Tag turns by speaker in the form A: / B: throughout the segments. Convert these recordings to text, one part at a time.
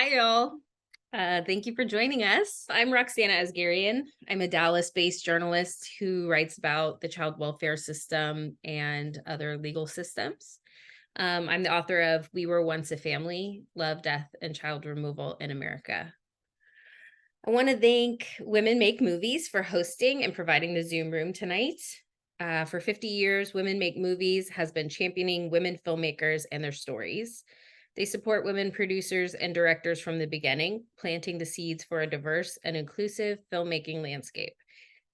A: Hi, y'all. Thank you for joining us. I'm Roxanna Asgarian. I'm a Dallas-based journalist who writes about the child welfare system and other legal systems. I'm the author of We Were Once a Family, Love, Death, and Child Removal in America. I want to thank Women Make Movies for hosting and providing the Zoom room tonight. For 50 years, Women Make Movies has been championing women filmmakers and their stories. They support women producers and directors from the beginning, planting the seeds for a diverse and inclusive filmmaking landscape.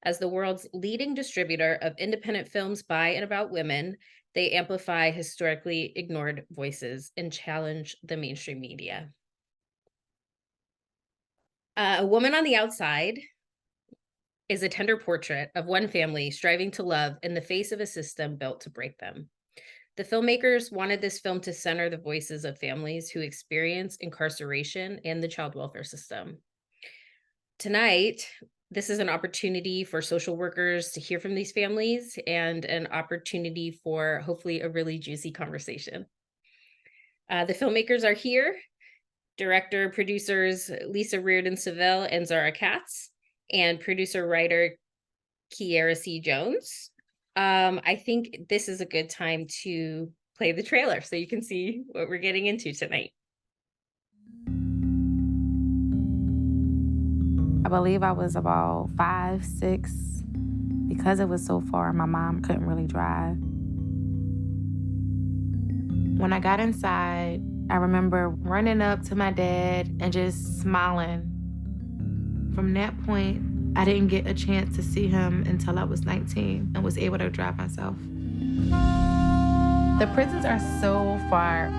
A: As the world's leading distributor of independent films by and about women, they amplify historically ignored voices and challenge the mainstream media. A Woman on the Outside is a tender portrait of one family striving to love in the face of a system built to break them. The filmmakers wanted this film to center the voices of families who experience incarceration and the child welfare system. Tonight, this is an opportunity for social workers to hear from these families and an opportunity for hopefully a really juicy conversation. The filmmakers are here, director, producers Lisa Reardon Seville and Zara Katz, and producer-writer Kiera C. Jones. I think this is a good time to play the trailer so you can see what we're getting into tonight.
B: I believe I was about 5, 6. Because it was so far, my mom couldn't really drive. When I got inside, I remember running up to my dad and just smiling. From that point, I didn't get a chance to see him until I was 19 and was able to drive myself. The prisons are so far,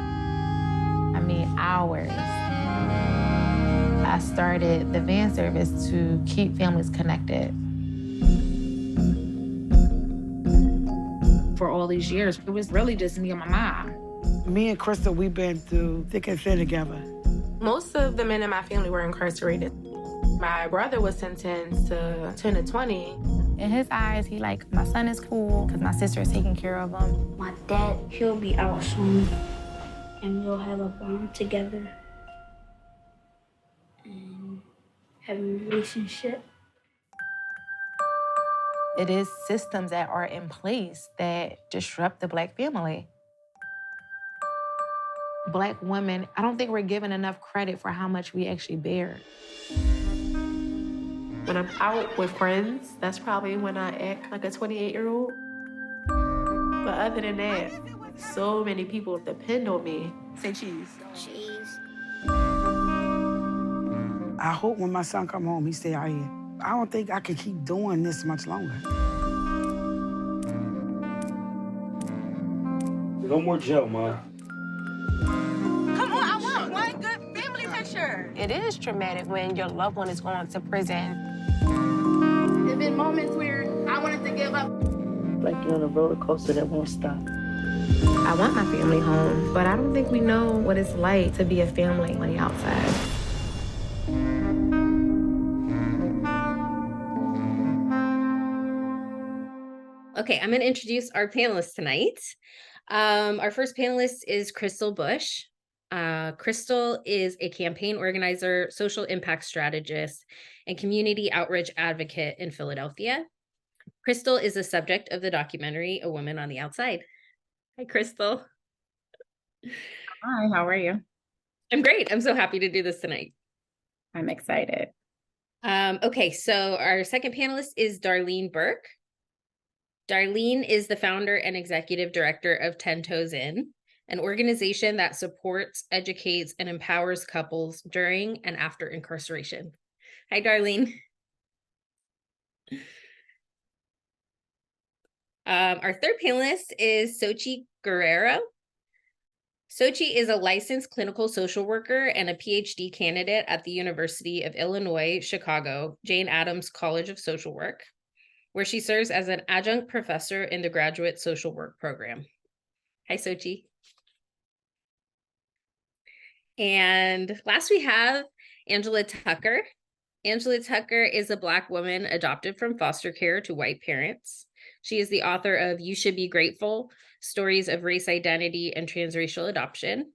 B: hours. I started the van service to keep families connected. For all these years, it was really just me and my mom.
C: Me and Kristal, we've been through thick and thin together.
B: Most of the men in my family were incarcerated. My brother was sentenced to 10 to 20. In his eyes, he like, my son is cool because my sister is taking care of him.
D: My dad, he'll be out soon, and we'll have a bond together and have a relationship.
B: It is systems that are in place that disrupt the Black family. Black women, I don't think we're given enough credit for how much we actually bear. When I'm out with friends, that's probably when I act like a 28-year-old. But other than that, so many people depend on me. Say cheese.
D: Cheese.
C: I hope when my son come home, he stay out here. I don't think I can keep doing this much longer.
E: No more jail, Ma.
F: Come on, I want one good family picture.
B: It is traumatic when your loved one is going to prison.
F: There've been moments where I wanted to give up.
G: Like you're on a roller coaster that won't stop.
B: I want my family home, but I don't think we know what it's like to be a family on the outside.
A: Okay, I'm going to introduce our panelists tonight. Our first panelist is Kristal Bush. Kristal is a campaign organizer, social impact strategist, and community outreach advocate in Philadelphia. Kristal is the subject of the documentary A Woman on the Outside. Hi, Kristal.
H: Hi, how are you?
A: I'm great. I'm so happy to do this tonight.
H: I'm excited.
A: Okay, so our second panelist is Darlene Burke. Darlene is the founder and executive director of 10 Toes In, an organization that supports, educates, and empowers couples during and after incarceration. Hi, Darlene. Our third panelist is Xochitl Guerrero. Xochitl is a licensed clinical social worker and a PhD candidate at the University of Illinois, Chicago, Jane Addams College of Social Work, where she serves as an adjunct professor in the graduate social work program. Hi, Xochitl. And last we have Angela Tucker. Angela Tucker is a Black woman adopted from foster care to white parents. She is the author of You Should Be Grateful, Stories of Race Identity and Transracial Adoption.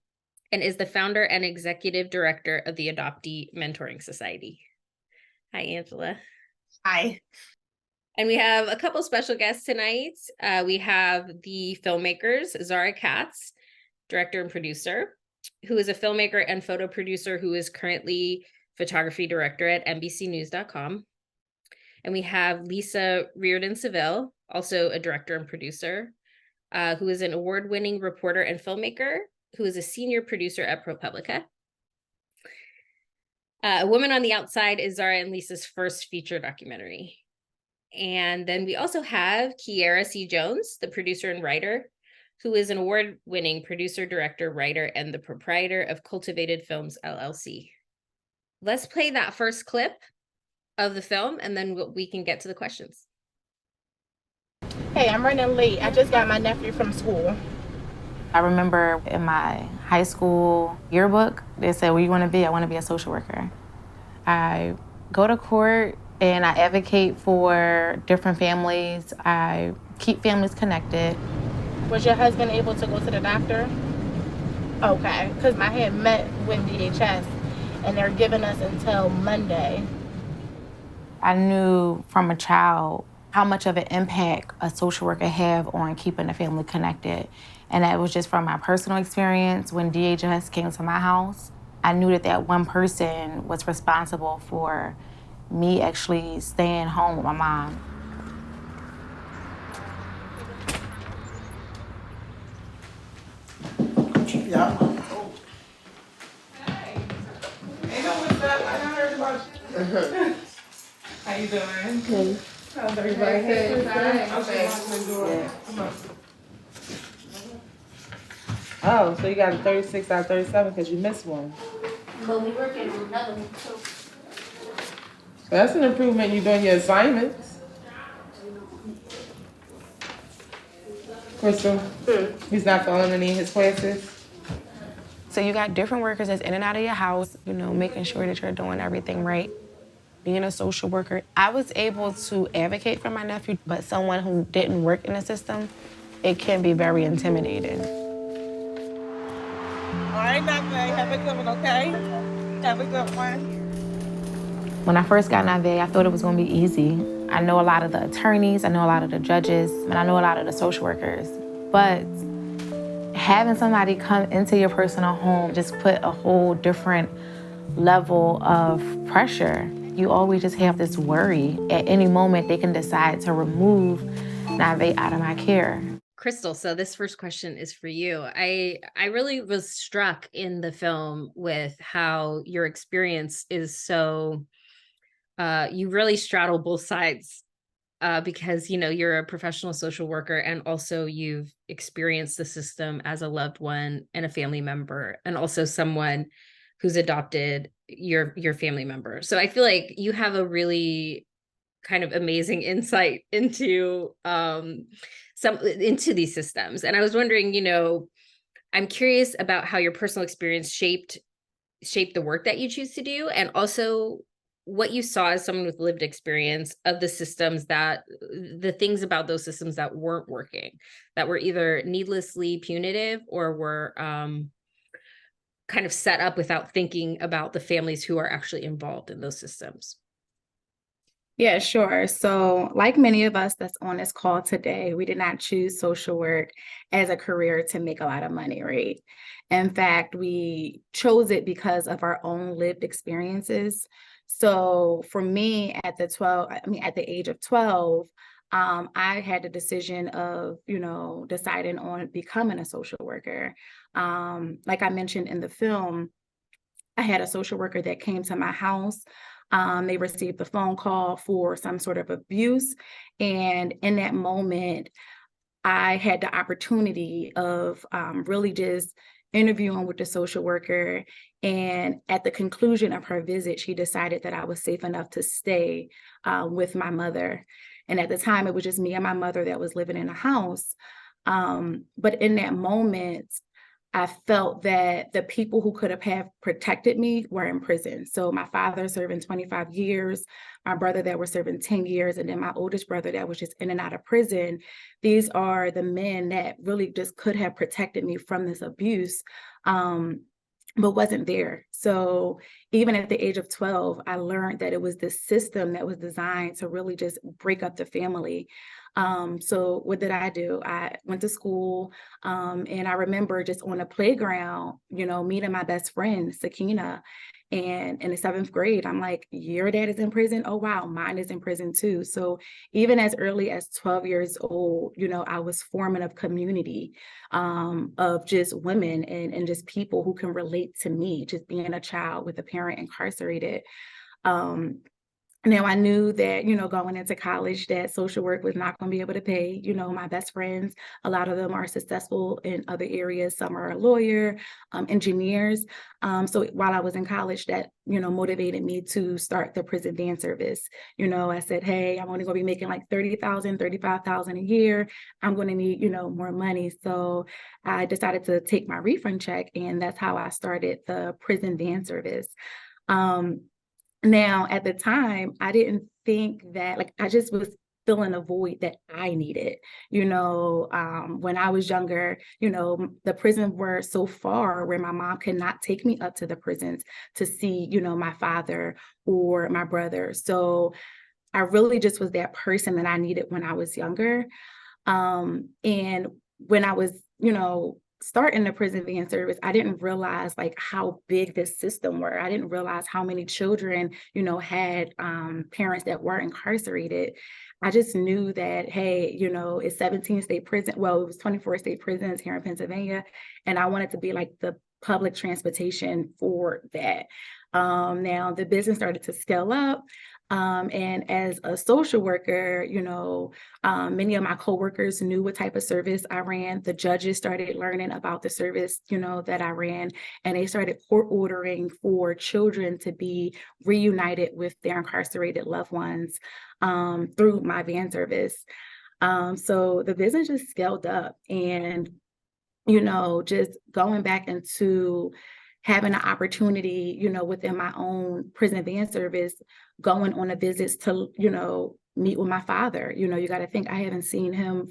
A: and is the founder and executive director of the Adoptee Mentoring Society. Hi, Angela.
F: Hi.
A: And we have a couple special guests tonight. We have the filmmakers, Zara Katz, director and producer, who is a filmmaker and photo producer who is currently photography director at NBCnews.com. And we have Lisa Reardon Seville, also a director and producer, who is an award-winning reporter and filmmaker, who is a senior producer at ProPublica. A Woman on the Outside is Zara and Lisa's first feature documentary. And then we also have Kiera C. Jones, the producer and writer, who is an award-winning producer, director, writer, and the proprietor of Cultivated Films, LLC. Let's play that first clip of the film, and then we can get to the questions.
I: Hey, I'm running late. I just got my nephew from school.
B: I remember in my high school yearbook, they said, "What do you want to be?" I want to be a social worker. I go to court and I advocate for different families. I keep families connected.
I: Was your husband able to go to the doctor? Okay, because I had met with DHS and they're giving us until Monday.
B: I knew from a child how much of an impact a social worker have on keeping the family connected. And that was just from my personal experience when DHS came to my house. I knew that that one person was responsible for me actually staying home with my mom.
C: Yeah.
I: Hey, what's up? I heard about you. How you doing?
G: Good.
I: How's everybody?
G: Good.
I: Okay.
J: Oh, so you got a 36 out of 37 because you missed one.
D: But we working on another one too.
J: That's an improvement. You're doing your assignments. Kristal, he's not following any of his classes.
B: So you got different workers that's in and out of your house, making sure that you're doing everything right. Being a social worker, I was able to advocate for my nephew, but someone who didn't work in the system, it can be very intimidating.
F: All right, Nave, have a good one, okay? Have a good one.
B: When I first got Nave, I thought it was gonna be easy. I know a lot of the attorneys, I know a lot of the judges, and I know a lot of the social workers. But having somebody come into your personal home just put a whole different level of pressure. You always just have this worry. At any moment, they can decide to remove Nave out of my care.
A: Kristal, so this first question is for you. I really was struck in the film with how your experience is so, you really straddle both sides because, you're a professional social worker and also you've experienced the system as a loved one and a family member and also someone who's adopted your family member. So I feel like you have a really kind of amazing insight into into these systems. And I was wondering, I'm curious about how your personal experience shaped the work that you choose to do, and also what you saw as someone with lived experience of the systems the things about those systems that weren't working, that were either needlessly punitive or were kind of set up without thinking about the families who are actually involved in those systems.
H: Yeah, sure. So like many of us that's on this call today, we did not choose social work as a career to make a lot of money, right? In fact, we chose it because of our own lived experiences. So for me at the age of 12, I had the decision of, deciding on becoming a social worker. Like I mentioned in the film, I had a social worker that came to my house. They received a phone call for some sort of abuse. And in that moment, I had the opportunity of really just interviewing with the social worker. And at the conclusion of her visit, she decided that I was safe enough to stay with my mother. And at the time, it was just me and my mother that was living in the house. But in that moment, I felt that the people who could have protected me were in prison. So my father serving 25 years, my brother that was serving 10 years, and then my oldest brother that was just in and out of prison. These are the men that really just could have protected me from this abuse. but wasn't there. So even at the age of 12, I learned that it was this system that was designed to really just break up the family. So what did I do? I went to school, and I remember just on the playground, meeting my best friend, Sakina. And in the 7th grade, I'm like, your dad is in prison? Oh, wow, mine is in prison too. So even as early as 12 years old, I was forming a community of just women and just people who can relate to me, just being a child with a parent incarcerated. Now I knew that, going into college, that social work was not going to be able to pay. My best friends, a lot of them are successful in other areas. Some are a lawyer, engineers. So while I was in college, that, motivated me to start the prison van service. I said, hey, I'm only going to be making like $30,000, $35,000 a year. I'm going to need, more money. So I decided to take my refund check, and that's how I started the prison van service. Now, at the time, I didn't think that, I just was filling a void that I needed. When I was younger, the prisons were so far where my mom could not take me up to the prisons to see, my father or my brother. So I really just was that person that I needed when I was younger. And when I was, starting the prison van service, I didn't realize how big this system were. I didn't realize how many children, had parents that were incarcerated. I just knew that, hey, it's 17 state prison. Well, it was 24 state prisons here in Pennsylvania. And I wanted to be like the public transportation for that. Now the business started to scale up. And as a social worker, many of my coworkers knew what type of service I ran. The judges started learning about the service, that I ran, and they started court ordering for children to be reunited with their incarcerated loved ones through my van service. So the business just scaled up, and, just going back into having an opportunity, within my own prison van service, going on a visits to, meet with my father. You got to think, I haven't seen him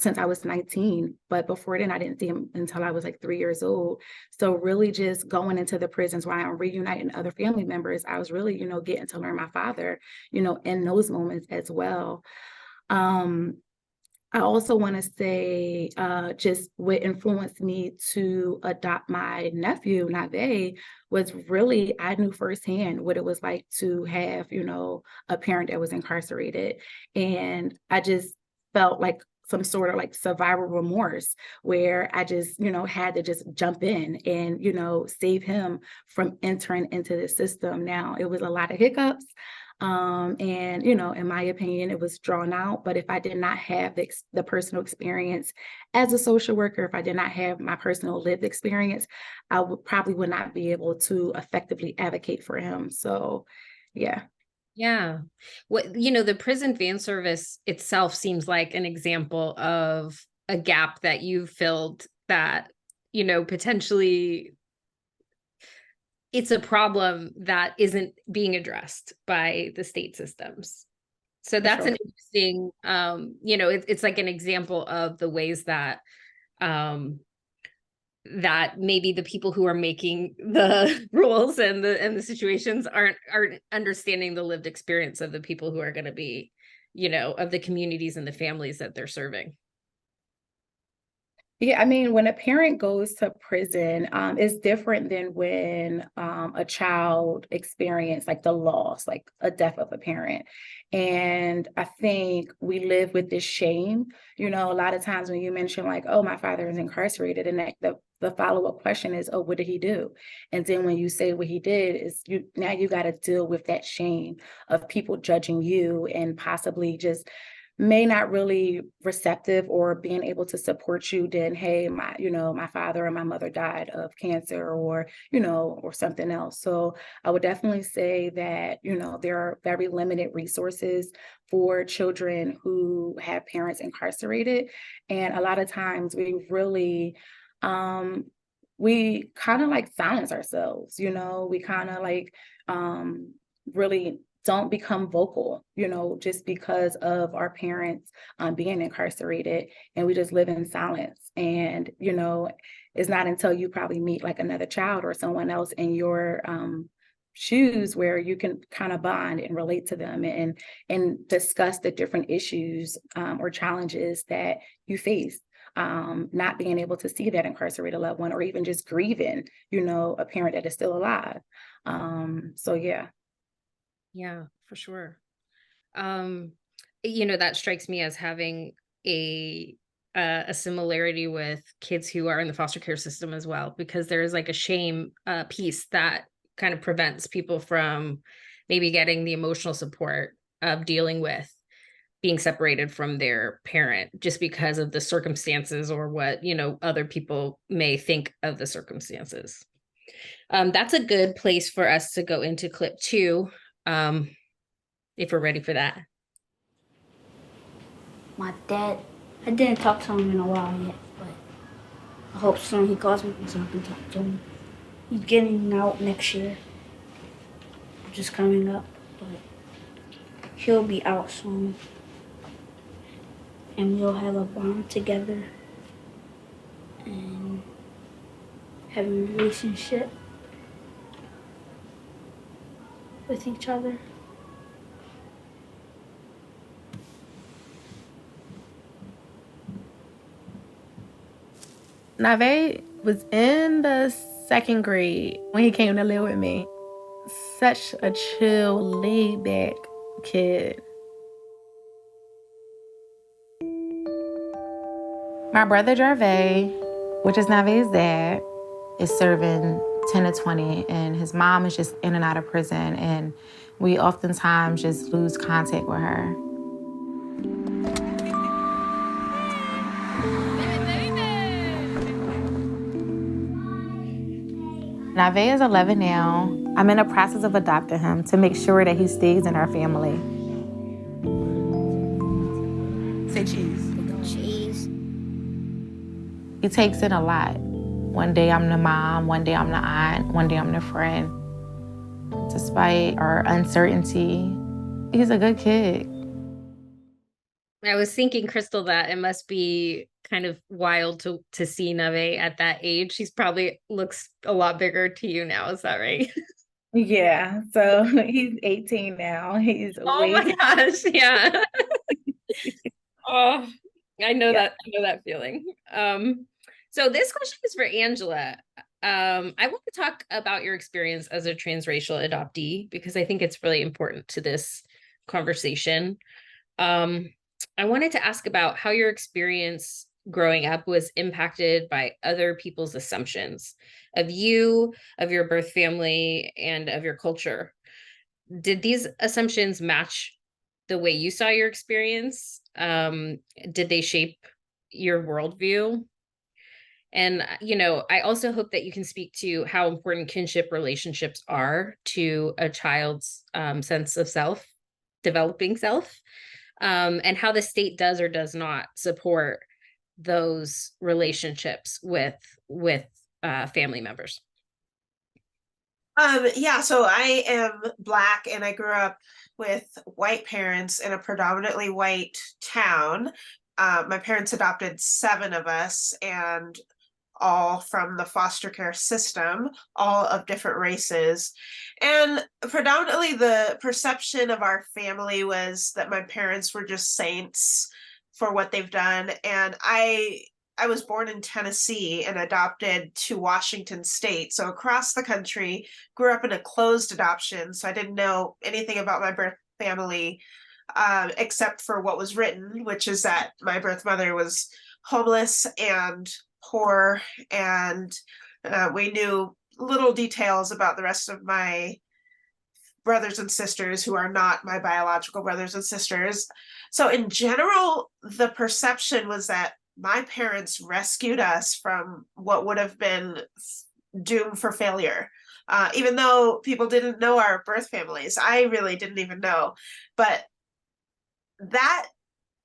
H: since I was 19, but before then I didn't see him until I was like 3 years old. So really just going into the prisons while I'm reuniting other family members, I was really, getting to learn my father, in those moments as well. I also want to say just what influenced me to adopt my nephew, Nave, was really, I knew firsthand what it was like to have, a parent that was incarcerated. And I just felt like some sort of survival remorse, where I just, had to just jump in and, save him from entering into the system. Now, it was a lot of hiccups. And, in my opinion, it was drawn out. But if I did not have the personal experience as a social worker, if I did not have my personal lived experience, I would not be able to effectively advocate for him. So, yeah.
A: Yeah. The prison van service itself seems like an example of a gap that you filled that, potentially it's a problem that isn't being addressed by the state systems. So that's an interesting, it's like an example of the ways that, that maybe the people who are making the rules and the situations aren't understanding the lived experience of the people who are going to be, of the communities and the families that they're serving.
H: Yeah, I mean, when a parent goes to prison, it's different than when a child experiences the loss, like a death of a parent. And I think we live with this shame. A lot of times when you mention oh, my father is incarcerated, and the follow-up question is, oh, what did he do? And then when you say what he did, is now you got to deal with that shame of people judging you and possibly just may not really receptive or being able to support you. Then, hey, my father or my mother died of cancer, or or something else. So I would definitely say that there are very limited resources for children who have parents incarcerated, and a lot of times we really we kind of silence ourselves. We kind of really don't become vocal, just because of our parents being incarcerated, and we just live in silence. And, It's not until you probably meet like another child or someone else in your shoes where you can kind of bond and relate to them and discuss the different issues or challenges that you face. Not being able to see that incarcerated loved one, or even just grieving, a parent that is still alive. So yeah.
A: Yeah, for sure. That strikes me as having a similarity with kids who are in the foster care system as well, because there's like a shame piece that kind of prevents people from maybe getting the emotional support of dealing with being separated from their parent just because of the circumstances or what, other people may think of the circumstances. That's a good place for us to go into clip 2, if we're ready for that.
D: My dad, I didn't talk to him in a while yet, but I hope soon he calls me so I can talk to him. He's getting out next year, which is coming up, but he'll be out soon. And we'll have a bond together and have a relationship with each other.
B: Nave was in the 2nd grade when he came to live with me. Such a chill, laid back kid. My brother Jarvey, which is Nave's dad, is serving 10 to 20, and his mom is just in and out of prison, and we oftentimes just lose contact with her. Nave is 11 now. I'm in the process of adopting him to make sure that he stays in our family.
J: Say cheese.
D: Cheese.
B: He takes in a lot. One day I'm the mom, one day I'm the aunt, one day I'm the friend. Despite our uncertainty, he's a good kid.
A: I was thinking, Kristal, that it must be kind of wild to see Nave at that age. She's probably looks a lot bigger to you now. Is that right?
H: Yeah. So he's 18 now. He's
A: Oh my gosh. Yeah. Oh, I know that feeling. So this question is for Angela. I want to talk about your experience as a transracial adoptee, because I think it's really important to this conversation. I wanted to ask about how your experience growing up was impacted by other people's assumptions of you, of your birth family, and of your culture. Did these assumptions match the way you saw your experience? Did they shape your worldview? And, I also hope that you can speak to how important kinship relationships are to a child's sense of self, developing self, and how the state does or does not support those relationships with family members.
K: Yeah, so I am Black and I grew up with white parents in a predominantly white town. My parents adopted 7 of us, and all from the foster care system, all of different races. And predominantly the perception of our family was that my parents were just saints for what they've done. And I was born in Tennessee and adopted to Washington State. So across the country, grew up in a closed adoption. So I didn't know anything about my birth family, except for what was written, which is that my birth mother was homeless and poor, and we knew little details about the rest of my brothers and sisters who are not my biological brothers and sisters. So in general, the perception was that my parents rescued us from what would have been doomed for failure. Even though people didn't know our birth families, I really didn't even know. But that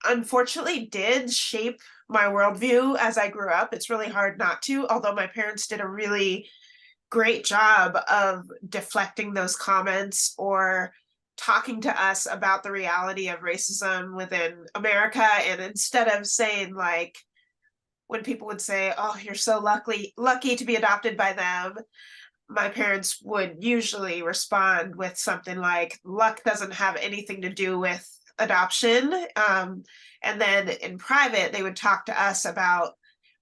K: unfortunately did shape my worldview as I grew up. It's really hard not to, although my parents did a really great job of deflecting those comments or talking to us about the reality of racism within America. And instead of saying like, when people would say, oh, you're so lucky to be adopted by them, my parents would usually respond with something like, luck doesn't have anything to do with adoption. And then in private, they would talk to us about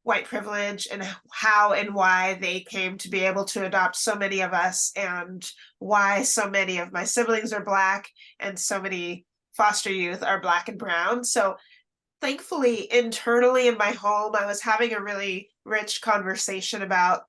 K: white privilege and how and why they came to be able to adopt so many of us, and why so many of my siblings are Black and so many foster youth are Black and brown. So thankfully, internally in my home, I was having a really rich conversation about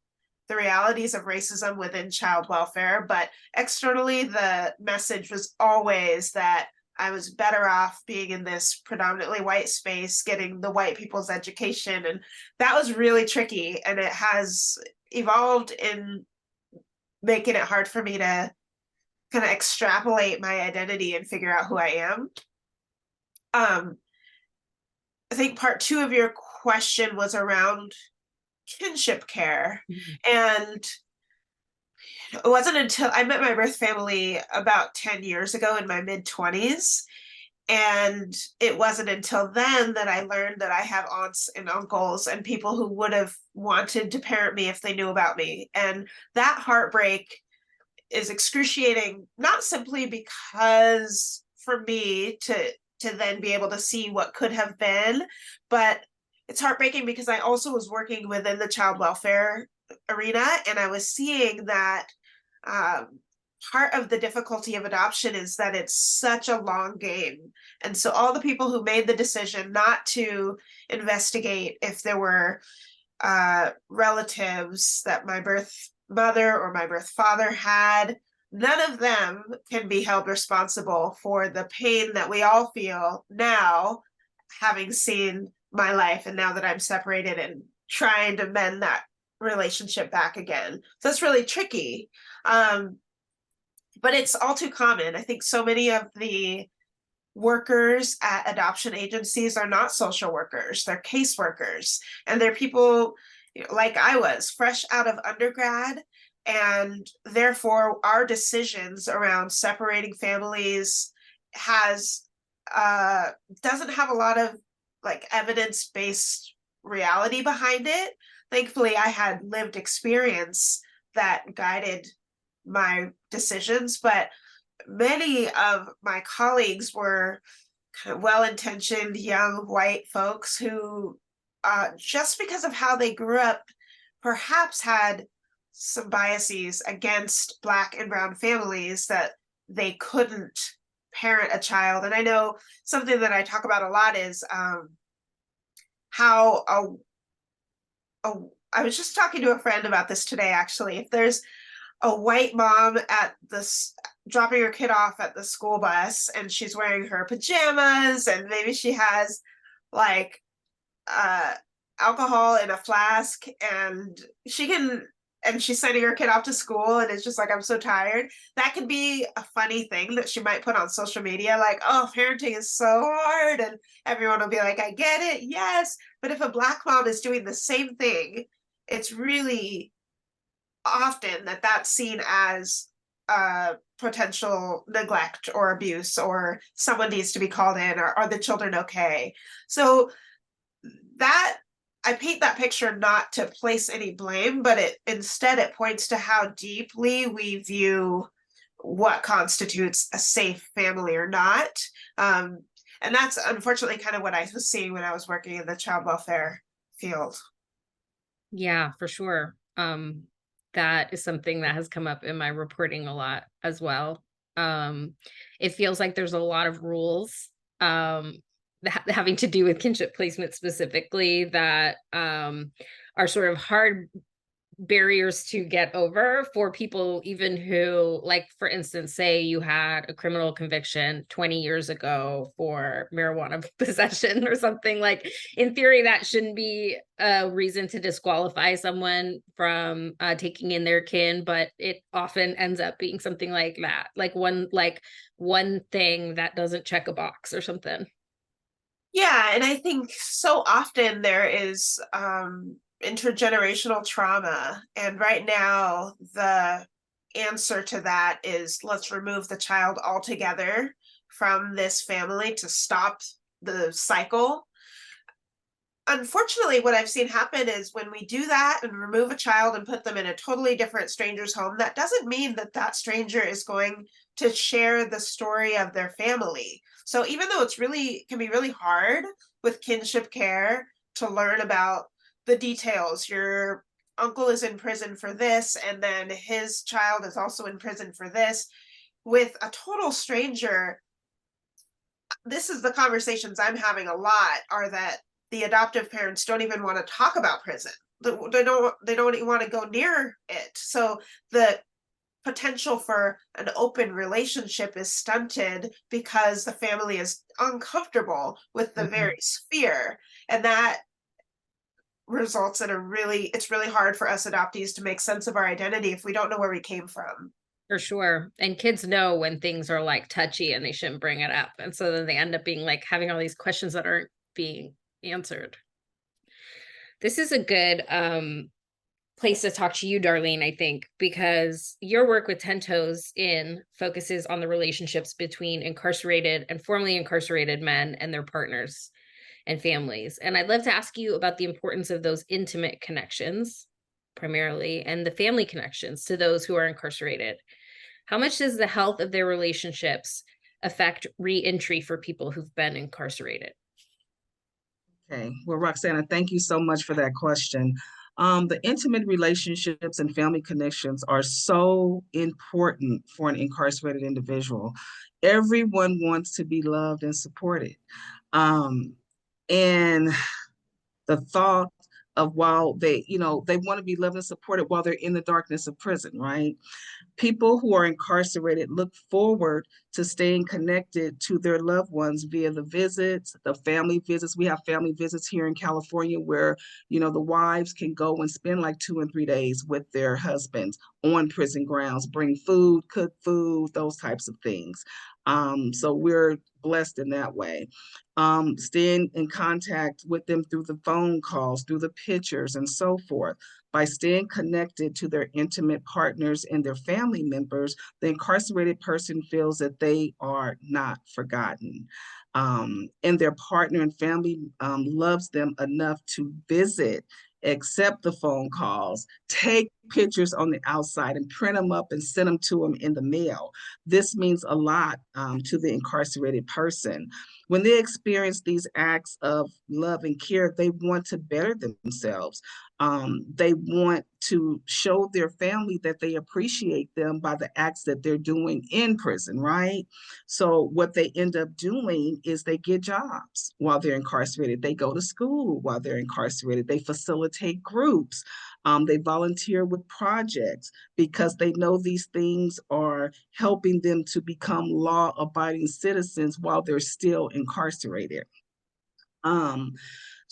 K: the realities of racism within child welfare, but externally, the message was always that I was better off being in this predominantly white space, getting the white people's education. And that was really tricky. And it has evolved in making it hard for me to kind of extrapolate my identity and figure out who I am. I think part 2 of your question was around kinship care. And it wasn't until I met my birth family about 10 years ago in my mid-20s. And it wasn't until then that I learned that I have aunts and uncles and people who would have wanted to parent me if they knew about me. And that heartbreak is excruciating, not simply because for me to then be able to see what could have been, but it's heartbreaking because I also was working within the child welfare arena, and I was seeing that part of the difficulty of adoption is that it's such a long game. And so all the people who made the decision not to investigate if there were relatives that my birth mother or my birth father had, none of them can be held responsible for the pain that we all feel now, having seen my life and now that I'm separated and trying to mend that relationship back again. So it's really tricky. But it's all too common. I think so many of the workers at adoption agencies are not social workers, they're caseworkers. And they're people like I was, fresh out of undergrad. And therefore, our decisions around separating families doesn't have a lot of like evidence-based reality behind it. Thankfully, I had lived experience that guided my decisions, but many of my colleagues were kind of well-intentioned young white folks who, just because of how they grew up, perhaps had some biases against Black and brown families that they couldn't parent a child. And I know something that I talk about a lot is how I was just talking to a friend about this today, actually. If there's a white mom at this dropping her kid off at the school bus and she's wearing her pajamas and maybe she has like alcohol in a flask and she's sending her kid off to school and it's just like, I'm so tired. That could be a funny thing that she might put on social media, like, oh, parenting is so hard. And everyone will be like, I get it. Yes. But if a Black mom is doing the same thing, it's really often that's seen as potential neglect or abuse, or someone needs to be called in, or are the children okay? So that I paint that picture not to place any blame, but instead it points to how deeply we view what constitutes a safe family or not. And that's unfortunately kind of what I was seeing when I was working in the child welfare field.
A: Yeah, for sure. That is something that has come up in my reporting a lot as well. It feels like there's a lot of rules having to do with kinship placement specifically that are sort of hard barriers to get over for people even who, like, for instance, say you had a criminal conviction 20 years ago for marijuana possession or something. Like, in theory, that shouldn't be a reason to disqualify someone from taking in their kin, but it often ends up being something like that, like one thing that doesn't check a box or something.
K: Yeah, and I think so often there is intergenerational trauma. And right now, the answer to that is let's remove the child altogether from this family to stop the cycle. unfortunately, what I've seen happen is when we do that and remove a child and put them in a totally different stranger's home, that doesn't mean that that stranger is going to share the story of their family. So even though can be really hard with kinship care to learn about the details, your uncle is in prison for this, and then his child is also in prison for this, with a total stranger, this is the conversations I'm having a lot, are that the adoptive parents don't even want to talk about prison. They don't even want to go near it. So the potential for an open relationship is stunted because the family is uncomfortable with the very sphere. And that results in it's really hard for us adoptees to make sense of our identity if we don't know where we came from.
A: For sure. And kids know when things are like touchy and they shouldn't bring it up. And so then they end up being like having all these questions that aren't being answered. This is a good place to talk to you, Darlene, I think, because your work with 10 Toes In focuses on the relationships between incarcerated and formerly incarcerated men and their partners and families. And I'd love to ask you about the importance of those intimate connections, primarily, and the family connections to those who are incarcerated. How much does the health of their relationships affect re-entry for people who've been incarcerated?
L: Okay, well, Roxanna, thank you so much for that question. The intimate relationships and family connections are so important for an incarcerated individual. Everyone wants to be loved and supported. And the thought of while they want to be loved and supported while they're in the darkness of prison, right? People who are incarcerated look forward to staying connected to their loved ones via the visits, the family visits. We have family visits here in California where, the wives can go and spend like 2 and 3 days with their husbands on prison grounds, bring food, cook food, those types of things. So we're blessed in that way. Staying in contact with them through the phone calls, through the pictures and so forth. By staying connected to their intimate partners and their family members, the incarcerated person feels that they are not forgotten. And their partner and family loves them enough to visit, accept the phone calls, take pictures on the outside and print them up and send them to them in the mail. This means a lot to the incarcerated person. When they experience these acts of love and care, they want to better themselves. They want to show their family that they appreciate them by the acts that they're doing in prison, right? So what they end up doing is they get jobs while they're incarcerated. They go to school while they're incarcerated. They facilitate groups. They volunteer with projects because they know these things are helping them to become law-abiding citizens while they're still incarcerated.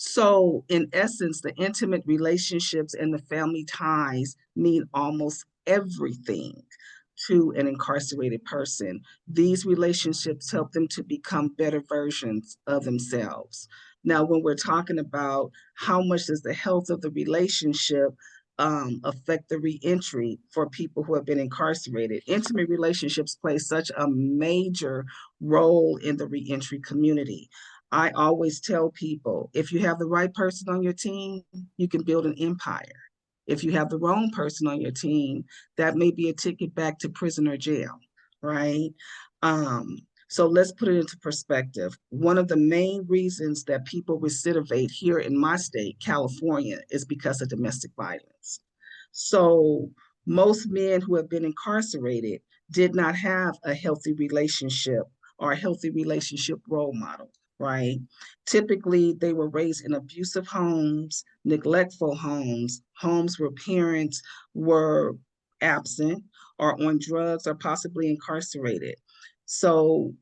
L: So in essence, the intimate relationships and the family ties mean almost everything to an incarcerated person. These relationships help them to become better versions of themselves. Now, when we're talking about how much does the health of the relationship affect the reentry for people who have been incarcerated, intimate relationships play such a major role in the reentry community. I always tell people, if you have the right person on your team, you can build an empire. If you have the wrong person on your team, that may be a ticket back to prison or jail, right? So let's put it into perspective. One of the main reasons that people recidivate here in my state, California, is because of domestic violence. So most men who have been incarcerated did not have a healthy relationship or a healthy relationship role model, right? Typically, they were raised in abusive homes, neglectful homes, homes where parents were absent or on drugs or possibly incarcerated. So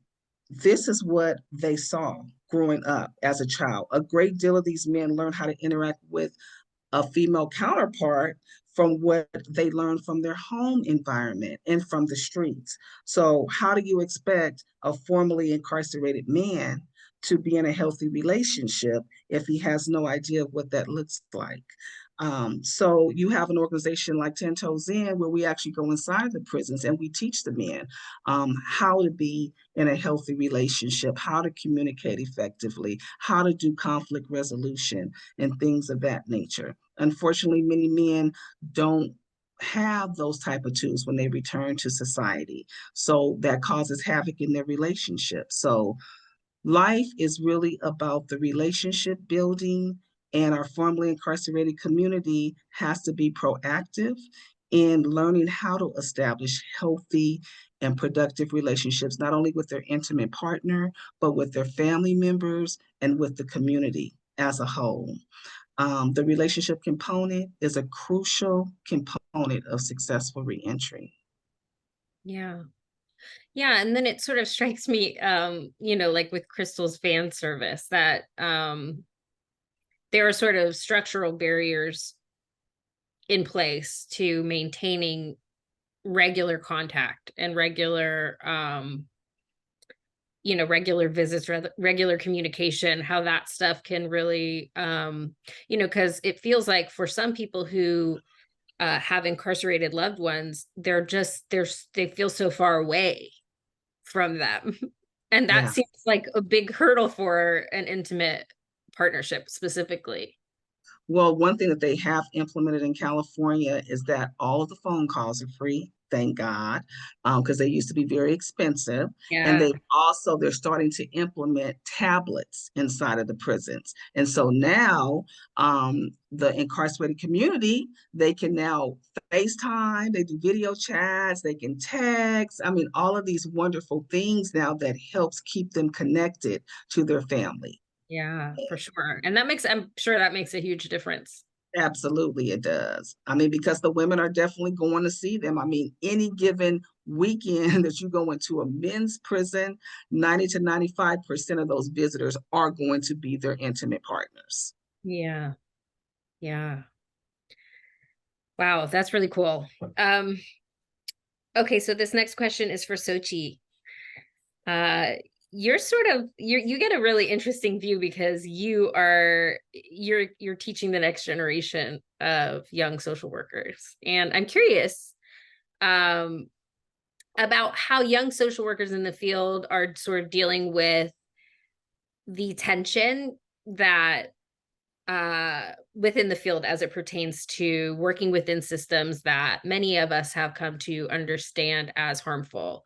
L: this is what they saw growing up as a child. A great deal of these men learned how to interact with a female counterpart from what they learned from their home environment and from the streets. So how do you expect a formerly incarcerated man to be in a healthy relationship if he has no idea of what that looks like? So you have an organization like 10 Toes In where we actually go inside the prisons and we teach the men how to be in a healthy relationship, how to communicate effectively, how to do conflict resolution and things of that nature. Unfortunately, many men don't have those type of tools when they return to society. So that causes havoc in their relationship. So life is really about the relationship building, and our formerly incarcerated community has to be proactive in learning how to establish healthy and productive relationships, not only with their intimate partner, but with their family members and with the community as a whole. The relationship component is a crucial component of successful reentry.
A: Yeah. Yeah, and then it sort of strikes me, like with Kristal's fan service, that there are sort of structural barriers in place to maintaining regular contact and regular regular visits, regular communication, how that stuff can really because it feels like for some people who have incarcerated loved ones, they feel so far away from them. And that
L: Yeah.
A: seems like a big hurdle for an intimate partnership specifically.
L: Well, one thing that they have implemented in California is that all of the phone calls are free, thank God, because they used to be very expensive. And
A: Yeah.
L: they're starting to implement tablets inside of the prisons. And so now the incarcerated community, they can now FaceTime, they do video chats, they can text. I mean, all of these wonderful things now that helps keep them connected to their family.
A: Yeah, for sure. And I'm sure that makes a huge difference.
L: Absolutely, it does. I mean, because the women are definitely going to see them. I mean, any given weekend that you go into a men's prison, 90 to 95% of those visitors are going to be their intimate partners.
A: Yeah. Yeah. Wow, that's really cool. Okay, so this next question is for Xochitl. You get a really interesting view because you're teaching the next generation of young social workers. And I'm curious about how young social workers in the field are sort of dealing with the tension that within the field as it pertains to working within systems that many of us have come to understand as harmful.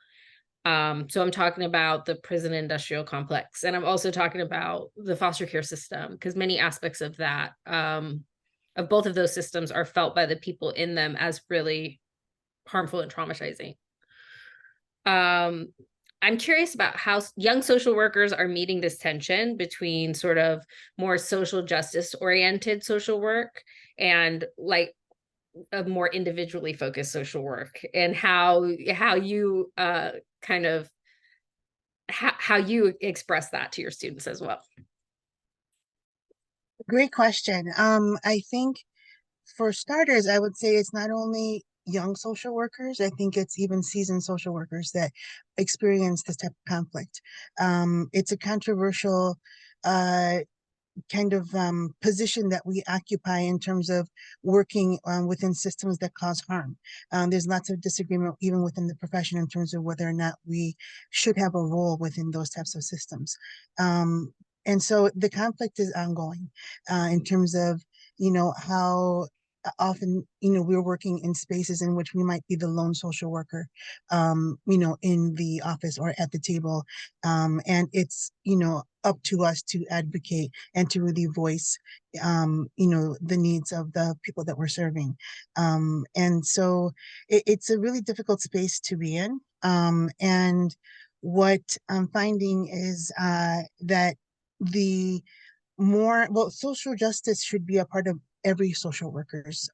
A: So I'm talking about the prison industrial complex, and I'm also talking about the foster care system, because many aspects of that, of both of those systems, are felt by the people in them as really harmful and traumatizing. I'm curious about how young social workers are meeting this tension between sort of more social justice oriented social work and like a more individually focused social work, and how you how you express that to your students as well.
M: Great question. I think for starters, I would say it's not only young social workers, I think it's even seasoned social workers that experience this type of conflict. It's a controversial kind of position that we occupy in terms of working within systems that cause harm. There's lots of disagreement even within the profession in terms of whether or not we should have a role within those types of systems. And so the conflict is ongoing in terms of, how often, we're working in spaces in which we might be the lone social worker, in the office or at the table. And it's, up to us to advocate and to really voice, the needs of the people that we're serving. And so it's a really difficult space to be in. And what I'm finding is that social justice should be a part of every social workers,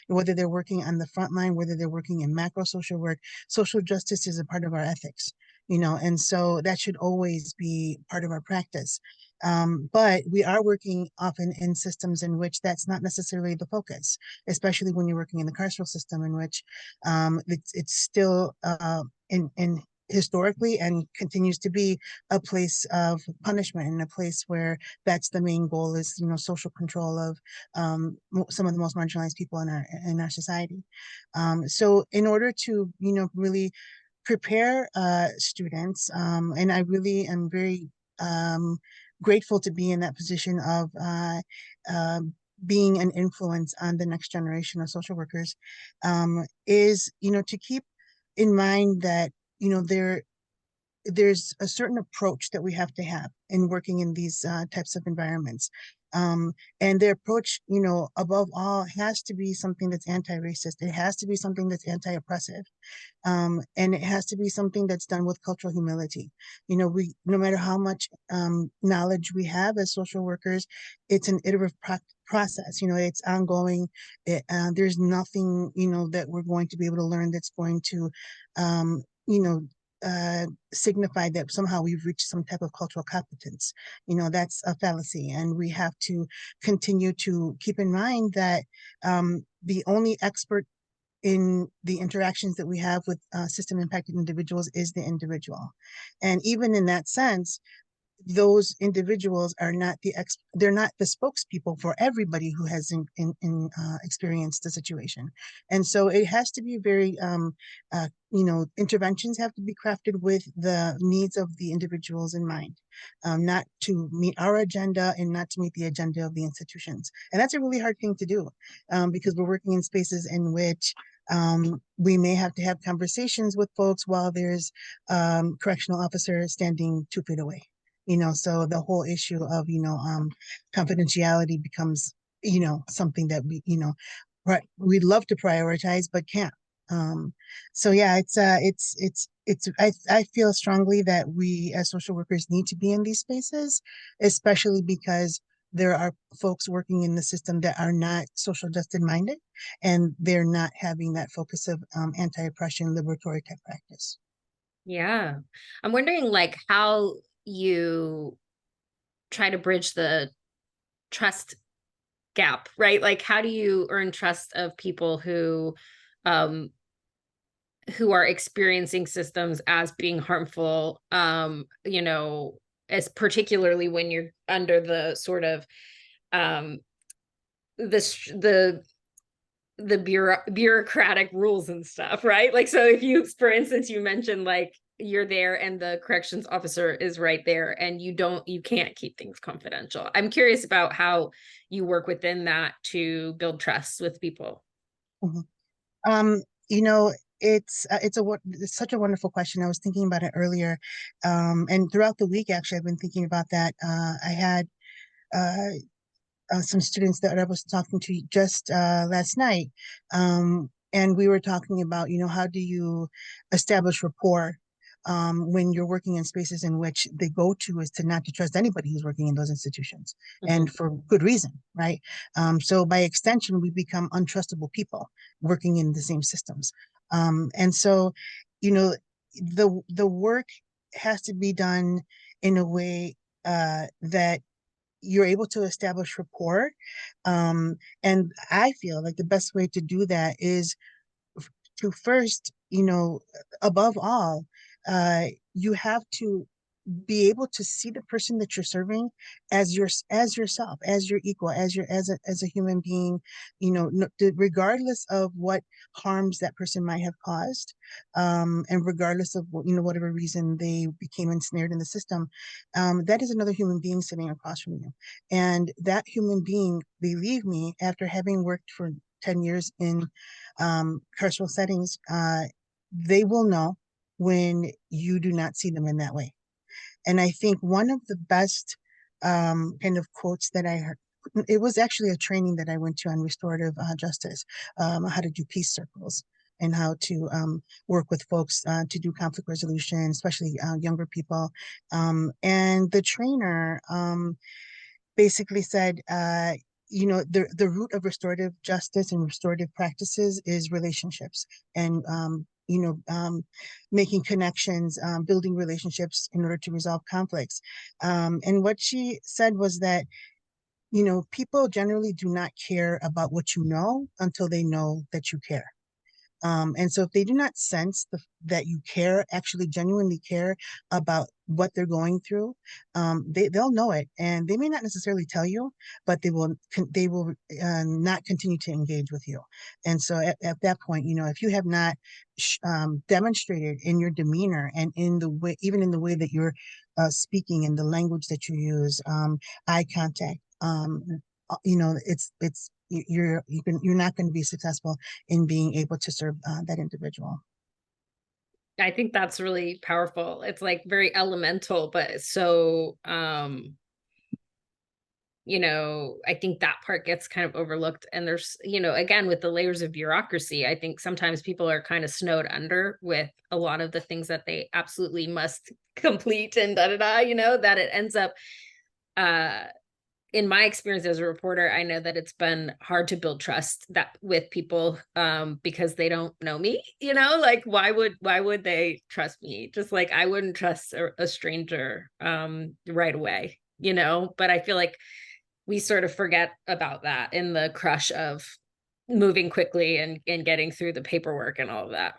M: whether they're working on the front line, whether they're working in macro social work. Social justice is a part of our ethics, and so that should always be part of our practice. But we are working often in systems in which that's not necessarily the focus, especially when you're working in the carceral system, in which it's still in historically and continues to be a place of punishment, and a place where that's the main goal is, social control of some of the most marginalized people in our society. So in order to, really prepare students, and I really am very grateful to be in that position of being an influence on the next generation of social workers, is, to keep in mind that, there's a certain approach that we have to have in working in these types of environments. And the approach, above all, has to be something that's anti-racist. It has to be something that's anti-oppressive. And it has to be something that's done with cultural humility. No matter how much knowledge we have as social workers, it's an iterative process. It's ongoing. There's nothing, that we're going to be able to learn that's going to, you know, signify that somehow we've reached some type of cultural competence. That's a fallacy. And we have to continue to keep in mind that the only expert in the interactions that we have with system impacted individuals is the individual. And even in that sense, those individuals are not they're not the spokespeople for everybody who has experienced the situation. And so it has to be very, interventions have to be crafted with the needs of the individuals in mind, not to meet our agenda and not to meet the agenda of the institutions. And that's a really hard thing to do, because we're working in spaces in which we may have to have conversations with folks while there's correctional officer standing 2 feet away. So the whole issue of, confidentiality becomes, something that we'd love to prioritize, but can't. So yeah, I feel strongly that we as social workers need to be in these spaces, especially because there are folks working in the system that are not social justice minded, and they're not having that focus of anti-oppression, liberatory type practice.
A: Yeah. I'm wondering how you try to bridge the trust gap, right? How do you earn trust of people who are experiencing systems as being harmful, as particularly when you're under the sort of the bureaucratic rules and stuff, right? So if you, for instance, you mentioned you're there and the corrections officer is right there and you can't keep things confidential. I'm curious about how you work within that to build trust with people.
M: Mm-hmm. It's such a wonderful question. I was thinking about it earlier. And throughout the week, actually, I've been thinking about that. I had some students that I was talking to just last night. And we were talking about, how do you establish rapport when you're working in spaces in which the go-to is to not to trust anybody who's working in those institutions, and for good reason, right? So by extension, we become untrustable people working in the same systems. And so, the work has to be done in a way that you're able to establish rapport. And I feel like the best way to do that is to first, above all, you have to be able to see the person that you're serving as yourself, as your equal, as a human being, regardless of what harms that person might have caused, and regardless of whatever reason they became ensnared in the system, that is another human being sitting across from you. And that human being, believe me, after having worked for 10 years in carceral settings, they will know when you do not see them in that way. And I think one of the best kind of quotes that I heard, it was actually a training that I went to on restorative justice, how to do peace circles and how to work with folks to do conflict resolution, especially younger people. And the trainer basically said, the root of restorative justice and restorative practices is relationships, and making connections, building relationships in order to resolve conflicts. And what she said was that, people generally do not care about what you know until they know that you care. And so if they do not sense that you care, actually genuinely care about what they're going through, they'll know it, and they may not necessarily tell you, but they will not continue to engage with you. And so at that point, if you have not demonstrated in your demeanor and in the way, even in the way that you're speaking and the language that you use, eye contact, you're not going to be successful in being able to serve that individual.
A: I think that's really powerful. It's like very elemental, but so I think that part gets kind of overlooked. And there's, again, with the layers of bureaucracy, I think sometimes people are kind of snowed under with a lot of the things that they absolutely must complete and that it ends up in my experience as a reporter, I know that it's been hard to build trust that with people because they don't know me, like why would they trust me? Just like I wouldn't trust a stranger right away, but I feel like we sort of forget about that in the crush of moving quickly and getting through the paperwork and all of that.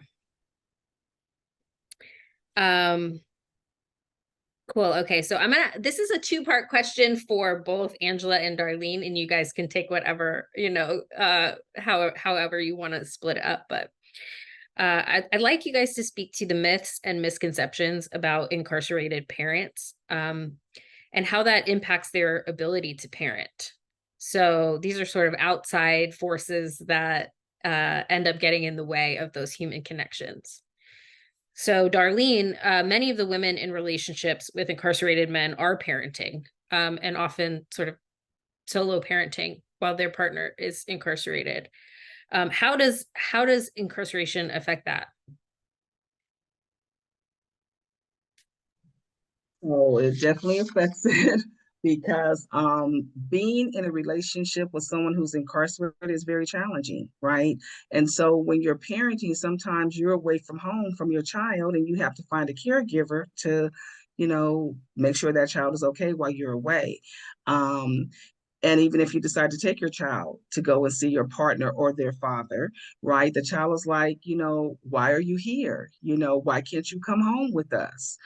A: Cool. Okay. So this is a two-part question for both Angela and Darlene, and you guys can take whatever, however you want to split it up. But I'd like you guys to speak to the myths and misconceptions about incarcerated parents, and how that impacts their ability to parent. So these are sort of outside forces that end up getting in the way of those human connections. So Darlene, many of the women in relationships with incarcerated men are parenting, and often sort of solo parenting while their partner is incarcerated. How does incarceration affect that?
L: Oh, it definitely affects it because being in a relationship with someone who's incarcerated is very challenging, right? And so when you're parenting, sometimes you're away from home from your child and you have to find a caregiver to, make sure that child is okay while you're away. And even if you decide to take your child to go and see your partner or their father, right? The child is like, why are you here? Why can't you come home with us?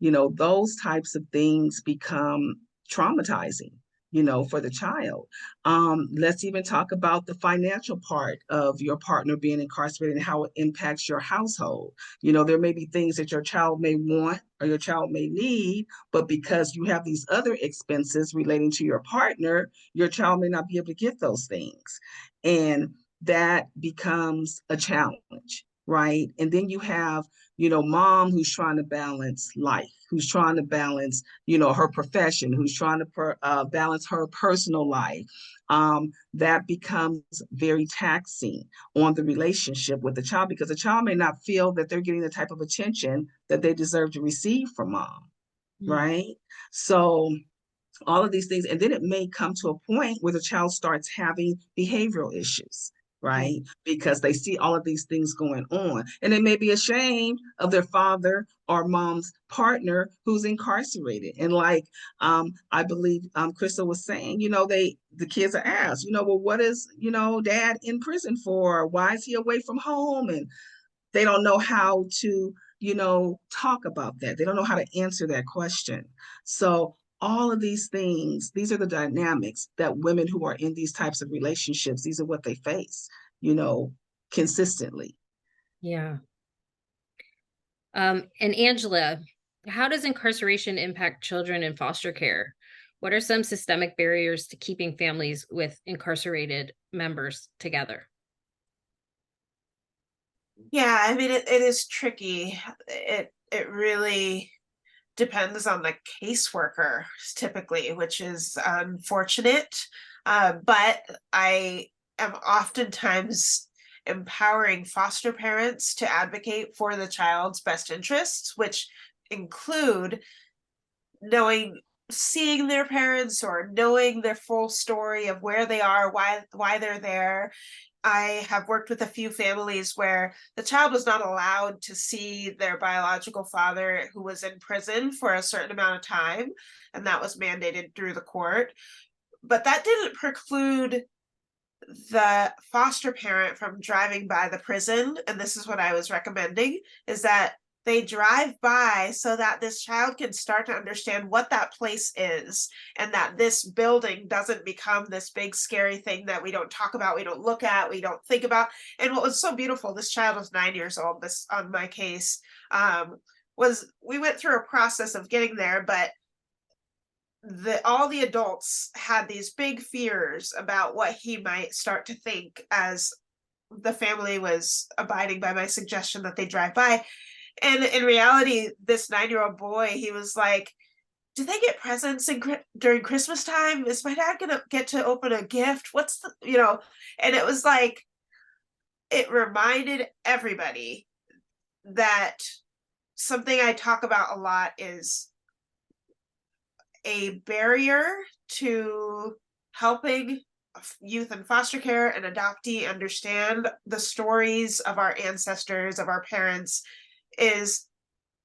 L: Those types of things become traumatizing, for the child. Let's even talk about the financial part of your partner being incarcerated and how it impacts your household. There may be things that your child may want or your child may need, but because you have these other expenses relating to your partner, your child may not be able to get those things. And that becomes a challenge, right? And then you have mom who's trying to balance life, who's trying to balance, her profession, who's trying to balance her personal life. That becomes very taxing on the relationship with the child because the child may not feel that they're getting the type of attention that they deserve to receive from mom, right? So all of these things, and then it may come to a point where the child starts having behavioral issues, right? Because they see all of these things going on, and they may be ashamed of their father or mom's partner who's incarcerated. And like I believe Kristal was saying, the kids are asked, well, what is dad in prison for? Why is he away from home? And they don't know how to talk about that. They don't know how to answer that question. So all of these things, these are the dynamics that women who are in these types of relationships, these are what they face, consistently.
A: Yeah. And Angela, how does incarceration impact children in foster care? What are some systemic barriers to keeping families with incarcerated members together?
K: Yeah, I mean, it is tricky. It really depends on the caseworker typically, which is unfortunate. But I am oftentimes empowering foster parents to advocate for the child's best interests, which include seeing their parents or knowing their full story of where they are, why they're there. I have worked with a few families where the child was not allowed to see their biological father who was in prison for a certain amount of time, and that was mandated through the court. But that didn't preclude the foster parent from driving by the prison, and this is what I was recommending, is that they drive by so that this child can start to understand what that place is, and that this building doesn't become this big scary thing that we don't talk about, we don't look at, we don't think about. And what was so beautiful, this child was 9 years old, this on my case, was we went through a process of getting there, but all the adults had these big fears about what he might start to think as the family was abiding by my suggestion that they drive by. And in reality, this 9-year-old boy, he was like, do they get presents during Christmas time? Is my dad gonna get to open a gift? What's the, and it was like, it reminded everybody that something I talk about a lot is a barrier to helping youth in foster care and adoptee understand the stories of our ancestors, of our parents, is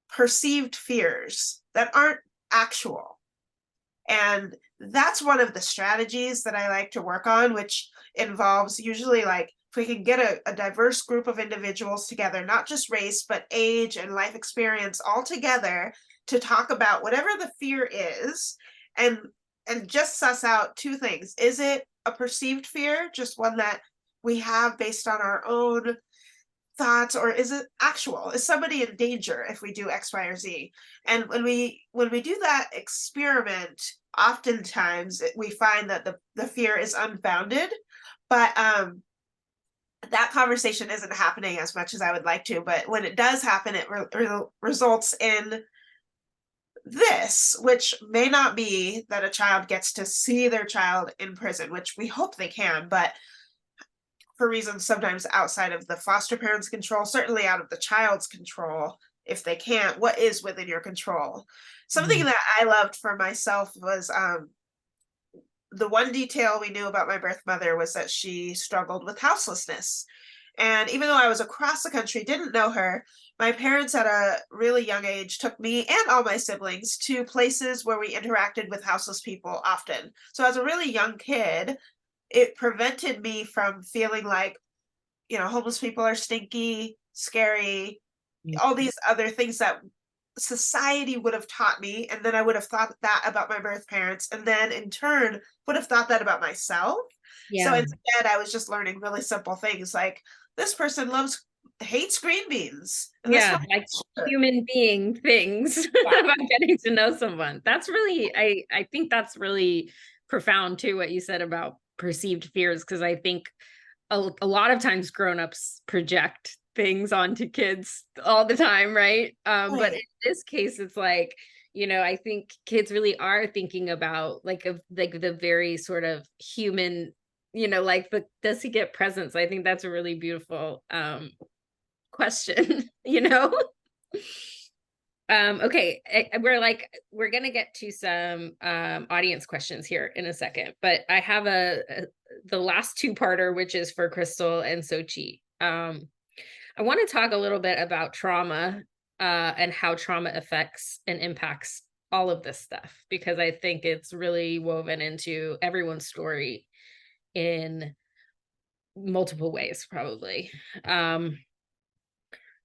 K: perceived fears that aren't actual. And that's one of the strategies that I like to work on, which involves usually, like, if we can get a diverse group of individuals together, not just race, but age and life experience all together, to talk about whatever the fear is, and just suss out two things. Is it a perceived fear, just one that we have based on our own thoughts, or is it actual? Is somebody in danger if we do X, Y, or Z? And when we do that experiment, oftentimes we find that the fear is unfounded, but that conversation isn't happening as much as I would like to. But when it does happen, it results in this, which may not be that a child gets to see their child in prison, which we hope they can, but for reasons sometimes outside of the foster parent's control, certainly out of the child's control, if they can't, what is within your control? Something that I loved for myself was the one detail we knew about my birth mother was that she struggled with houselessness. And even though I was across the country, didn't know her, my parents at a really young age took me and all my siblings to places where we interacted with houseless people often. So as a really young kid, it prevented me from feeling like, homeless people are stinky, scary, all these other things that society would have taught me. And then I would have thought that about my birth parents, and then in turn would have thought that about myself. Yeah. So instead, I was just learning really simple things like, this person hates green beans.
A: Yeah, like human being things about getting to know someone. That's really, I think that's really profound too, what you said about perceived fears, because I think a lot of times grown-ups project things onto kids all the time, right? But in this case, it's like, I think kids really are thinking about like the very sort of human, does he get presents? I think that's a really beautiful question. Okay, we're gonna get to some audience questions here in a second, but I have the last two-parter, which is for Kristal and Xochitl. I want to talk a little bit about trauma and how trauma affects and impacts all of this stuff, because I think it's really woven into everyone's story in multiple ways, probably.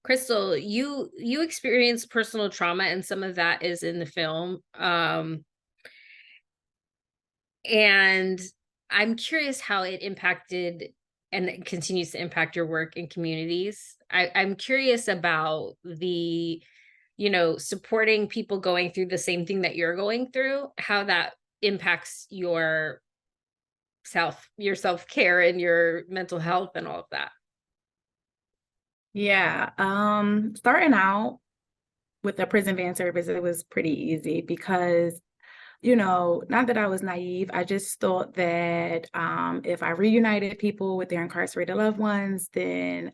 A: Kristal, you experienced personal trauma, and some of that is in the film. And I'm curious how it impacted and it continues to impact your work in communities. I'm curious about the, supporting people going through the same thing that you're going through, how that impacts your self-care and your mental health and all of that.
H: Yeah. Starting out with the prison van service, it was pretty easy because, not that I was naive, I just thought that if I reunited people with their incarcerated loved ones, then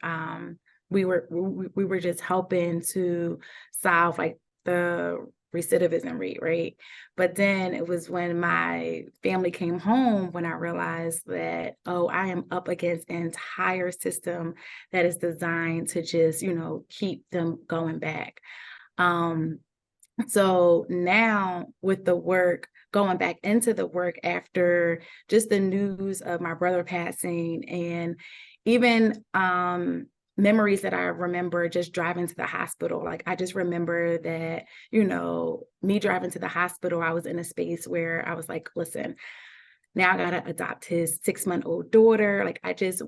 H: we were just helping to solve like the recidivism rate, right? But then it was when my family came home when I realized that, I am up against an entire system that is designed to just, keep them going back. So now with the work, going back into the work after just the news of my brother passing, and even memories that I remember just driving to the hospital. Like, I just remember that, me driving to the hospital, I was in a space where I was like, listen, now I gotta adopt his 6-month-old daughter. Like, I just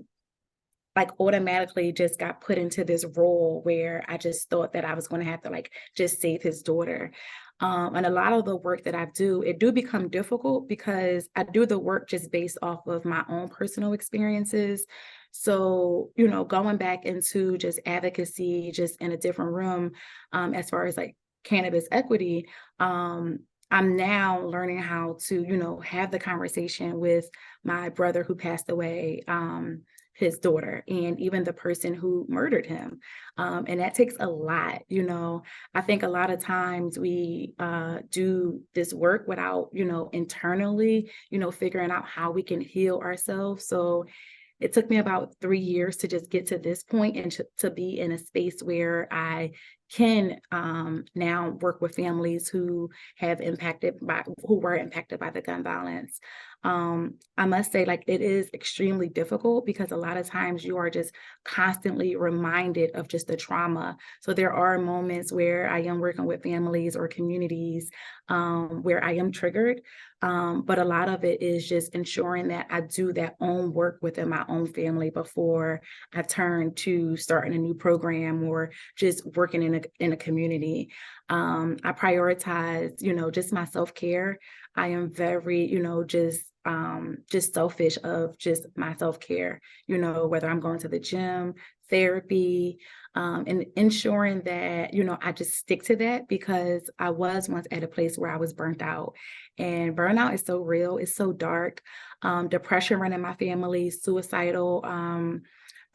H: automatically just got put into this role where I just thought that I was going to have to just save his daughter. And a lot of the work that I do, it do become difficult because I do the work just based off of my own personal experiences. So, going back into just advocacy, just in a different room, as far as cannabis equity, I'm now learning how to, have the conversation with my brother who passed away, his daughter, and even the person who murdered him. And that takes a lot. I think a lot of times we do this work without, internally, figuring out how we can heal ourselves. So it took me about 3 years to just get to this point and to be in a space where I can now work with families who were impacted by the gun violence. I must say, it is extremely difficult because a lot of times you are just constantly reminded of just the trauma. So there are moments where I am working with families or communities where I am triggered. But a lot of it is just ensuring that I do that own work within my own family before I turn to starting a new program or just working in a community. I prioritize, just my self-care. I am very, just selfish of just my self-care, whether I'm going to the gym, therapy, and ensuring that, I just stick to that because I was once at a place where I was burnt out, and burnout is so real. It's so dark. Depression running my family, suicidal,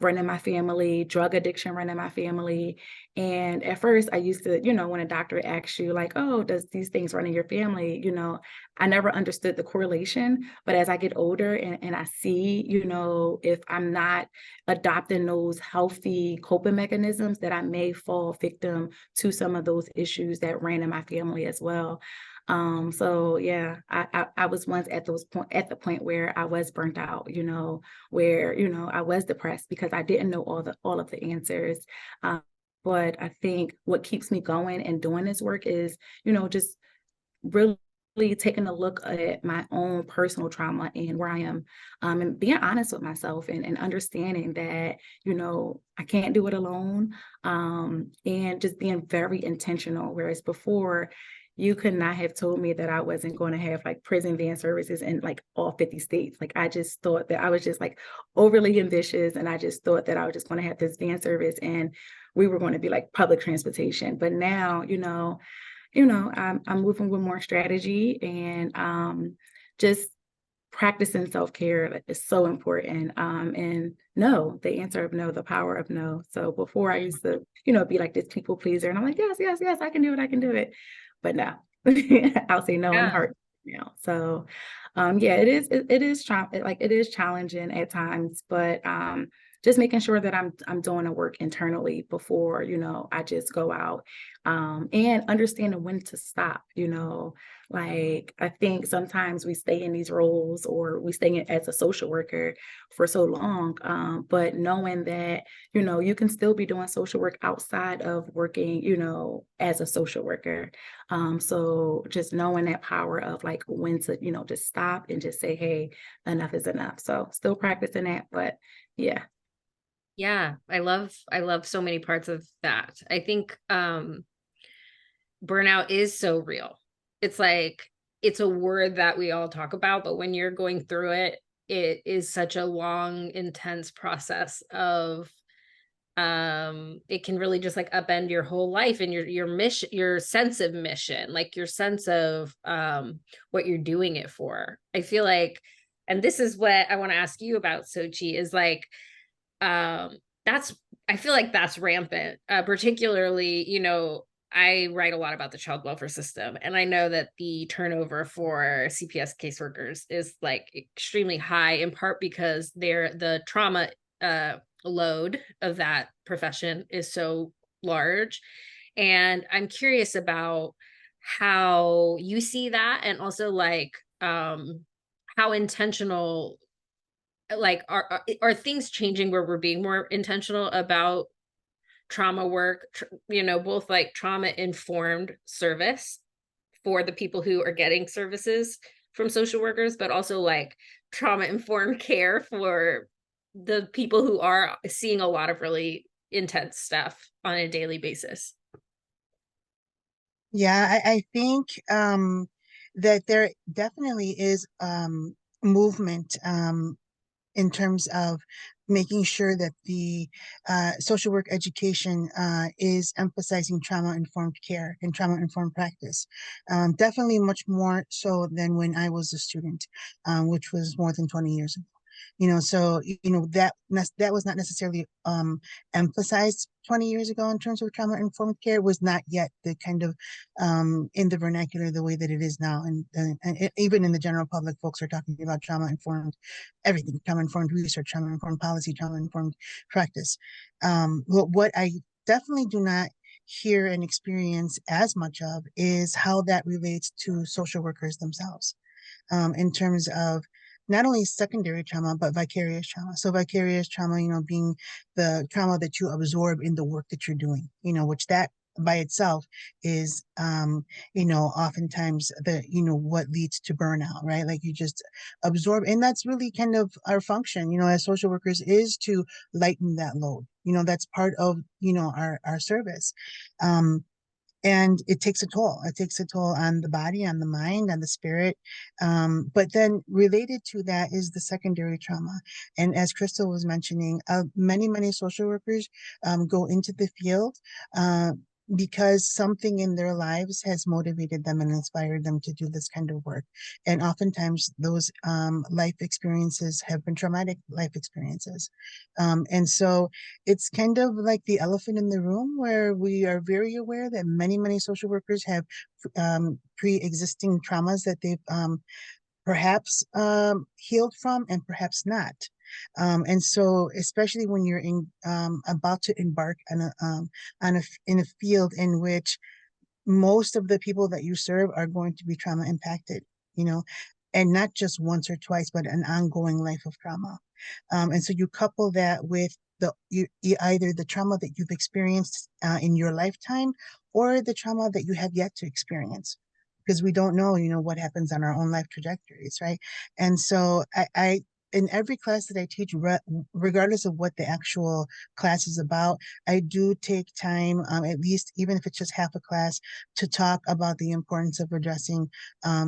H: running my family, drug addiction running my family. And at first I used to, when a doctor asks you oh, does these things run in your family? I never understood the correlation, but as I get older and I see, if I'm not adopting those healthy coping mechanisms, that I may fall victim to some of those issues that ran in my family as well. So yeah, I was once at the point where I was burnt out, where, I was depressed because I didn't know all of the answers. But I think what keeps me going and doing this work is, just really taking a look at my own personal trauma and where I am, and being honest with myself and understanding that, I can't do it alone, and just being very intentional. Whereas before, you could not have told me that I wasn't going to have prison van services in all 50 states. I just thought that I was just overly ambitious, and I just thought that I was just going to have this van service and we were going to be public transportation. But now, I'm moving with more strategy, and just practicing self-care is so important. And no, the answer of no, the power of no. So before I used to, be this people pleaser, and I'm yes, I can do it. But no, I'll say no in heart now. So, yeah, it is challenging at times, but just making sure that I'm doing the work internally before, I just go out, and understanding when to stop, I think sometimes we stay in these roles or we stay as a social worker for so long, but knowing that, you can still be doing social work outside of working, as a social worker. So just knowing that power of when to, just stop and just say, hey, enough is enough. So still practicing that, but yeah.
A: Yeah, I love so many parts of that. I think burnout is so real. It's it's a word that we all talk about, but when you're going through it, it is such a long, intense process of it can really just upend your whole life and your mission, your sense of mission, your sense of what you're doing it for. I feel and this is what I want to ask you about, Xochitl, is I feel that's rampant, particularly, I write a lot about the child welfare system, and I know that the turnover for CPS caseworkers is extremely high, in part because the trauma load of that profession is so large. And I'm curious about how you see that, and also like how intentional, like are things changing where we're being more intentional about trauma work, both like trauma informed service for the people who are getting services from social workers, but also like trauma informed care for the people who are seeing a lot of really intense stuff on a daily basis.
M: Yeah, I think that there definitely is movement in terms of making sure that the social work education is emphasizing trauma-informed care and trauma-informed practice. Definitely much more so than when I was a student, which was more than 20 years ago. So that was not necessarily emphasized 20 years ago in terms of trauma informed care. It was not yet the kind of in the vernacular the way that it is now, and even in the general public, folks are talking about trauma informed everything, trauma informed research, trauma informed policy, trauma informed practice. What I definitely do not hear and experience as much of is how that relates to social workers themselves, in terms of not only secondary trauma, but vicarious trauma. So vicarious trauma, being the trauma that you absorb in the work that you're doing, which that by itself is, oftentimes what leads to burnout, right? Like you just absorb, and that's really kind of our function, as social workers, is to lighten that load. That's part of, our service. And it takes a toll. It takes a toll on the body, on the mind, on the spirit. But then related to that is the secondary trauma. And as Kristal was mentioning, many social workers go into the field because something in their lives has motivated them and inspired them to do this kind of work. And oftentimes those life experiences have been traumatic life experiences. And so it's kind of like the elephant in the room, where we are very aware that many social workers have pre-existing traumas that they've perhaps healed from and perhaps not. And so, especially when you're about to embark in a field in which most of the people that you serve are going to be trauma impacted, and not just once or twice, but an ongoing life of trauma. And so you couple that with either the trauma that you've experienced in your lifetime, or the trauma that you have yet to experience, because we don't know, what happens on our own life trajectories, right? And so I in every class that I teach, regardless of what the actual class is about, I do take time, at least even if it's just half a class, to talk about the importance of addressing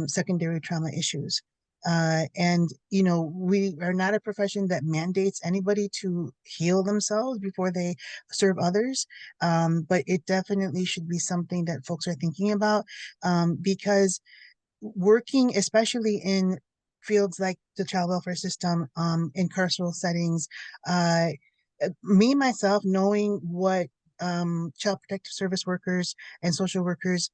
M: secondary trauma issues. And we are not a profession that mandates anybody to heal themselves before they serve others, but it definitely should be something that folks are thinking about, because working, especially in fields like the child welfare system, in carceral settings, me myself knowing what child protective service workers and social workers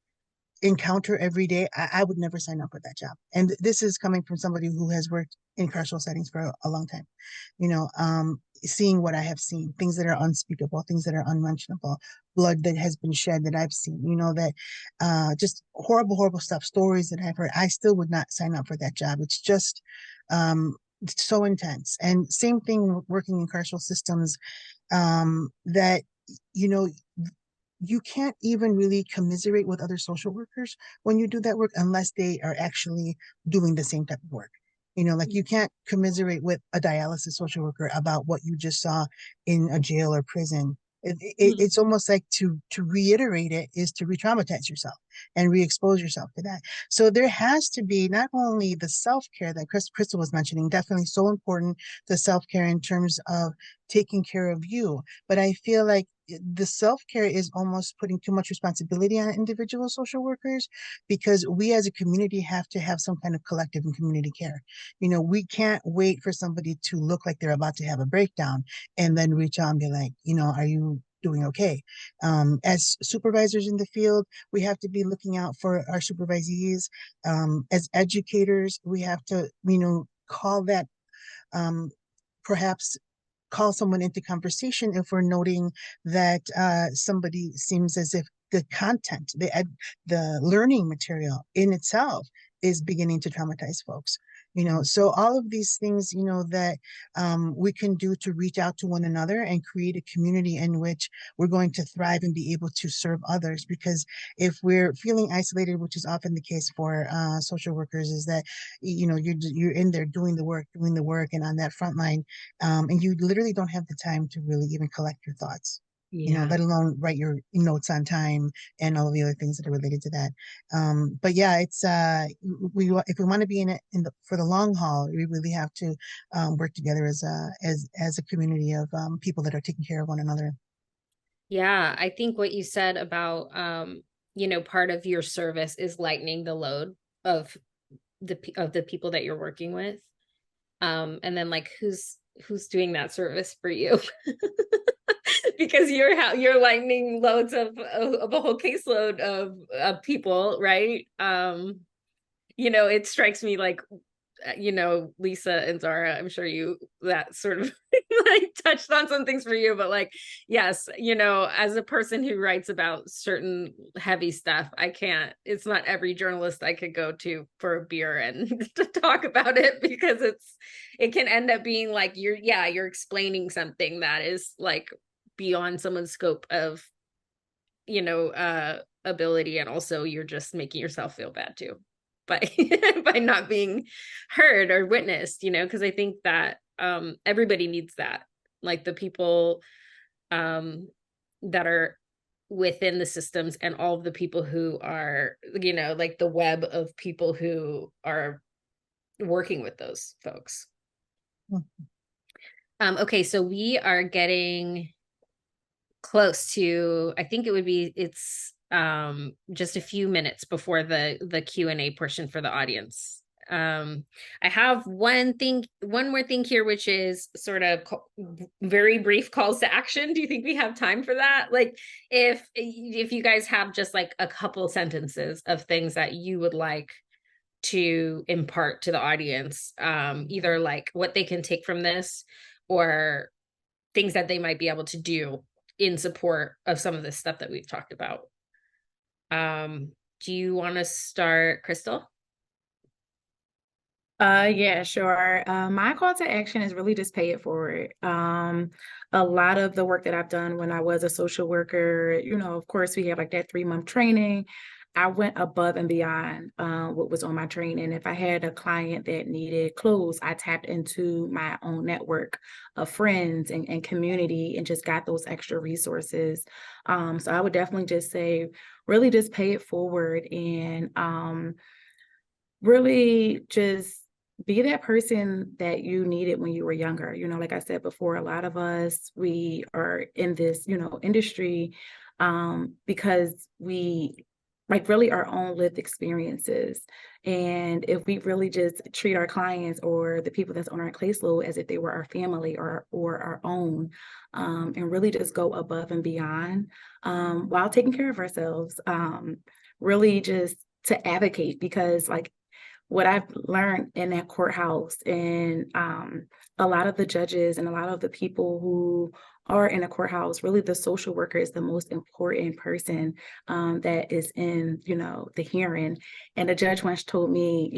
M: encounter every day, I would never sign up for that job. And this is coming from somebody who has worked in carceral settings for a long time, seeing what I have seen, things that are unspeakable, things that are unmentionable, blood that has been shed that I've seen, that just horrible stuff, stories that I've heard. I still would not sign up for that job. It's just so intense. And same thing working in carceral systems, that, you can't even really commiserate with other social workers when you do that work, unless they are actually doing the same type of work. Like you can't commiserate with a dialysis social worker about what you just saw in a jail or prison. It's almost like to reiterate it is to re-traumatize yourself and re-expose yourself to that. So there has to be not only the self-care that Kristal was mentioning, definitely so important, the self-care in terms of taking care of you, but I feel like the self-care is almost putting too much responsibility on individual social workers, because we as a community have to have some kind of collective and community care. We can't wait for somebody to look like they're about to have a breakdown and then reach out and be like, are you doing okay? As supervisors in the field, we have to be looking out for our supervisees. As educators, we have to, call that, perhaps call someone into conversation if we're noting that somebody seems as if the content, the learning material in itself is beginning to traumatize folks. So all of these things, that we can do to reach out to one another and create a community in which we're going to thrive and be able to serve others. Because if we're feeling isolated, which is often the case for social workers, is that you're in there doing the work, and on that front line, and you literally don't have the time to really even collect your thoughts. Let alone write your notes on time and all of the other things that are related to that. But yeah, it's if we want to be in it for the long haul, we really have to work together as a community of people that are taking care of one another.
A: Yeah, I think what you said about part of your service is lightening the load of the people that you're working with. And then like who's doing that service for you? Because you're lightening loads of a whole caseload of people, right? It strikes me like, Lisa and Zara, I'm sure that sort of like touched on some things for you, but like, yes, as a person who writes about certain heavy stuff, it's not every journalist I could go to for a beer and to talk about it, because it can end up being like you're explaining something that is like beyond someone's scope of ability, and also you're just making yourself feel bad too by by not being heard or witnessed, because I think that everybody needs that, like the people that are within the systems and all of the people who are like the web of people who are working with those folks. Okay, so we are getting close to, I think it's just a few minutes before the Q&A portion for the audience. I have one more thing here, which is sort of very brief calls to action. Do you think we have time for that? Like if you guys have just like a couple sentences of things that you would like to impart to the audience, either like what they can take from this or things that they might be able to do in support of some of this stuff that we've talked about. Do you want to start, Kristal?
H: Yeah, sure. My call to action is really just pay it forward. A lot of the work that I've done when I was a social worker, of course, we have like that 3-month training. I went above and beyond what was on my training. If I had a client that needed clothes, I tapped into my own network of friends and community and just got those extra resources. So I would definitely just say, really just pay it forward and really just be that person that you needed when you were younger. Like I said before, a lot of us, we are in this, industry because we like really our own lived experiences. And if we really just treat our clients or the people that's on our caseload as if they were our family or our own, and really just go above and beyond while taking care of ourselves, really just to advocate, because like what I've learned in that courthouse and a lot of the judges and a lot of the people who are in a courthouse, really the social worker is the most important person that is in, the hearing. And the judge once told me,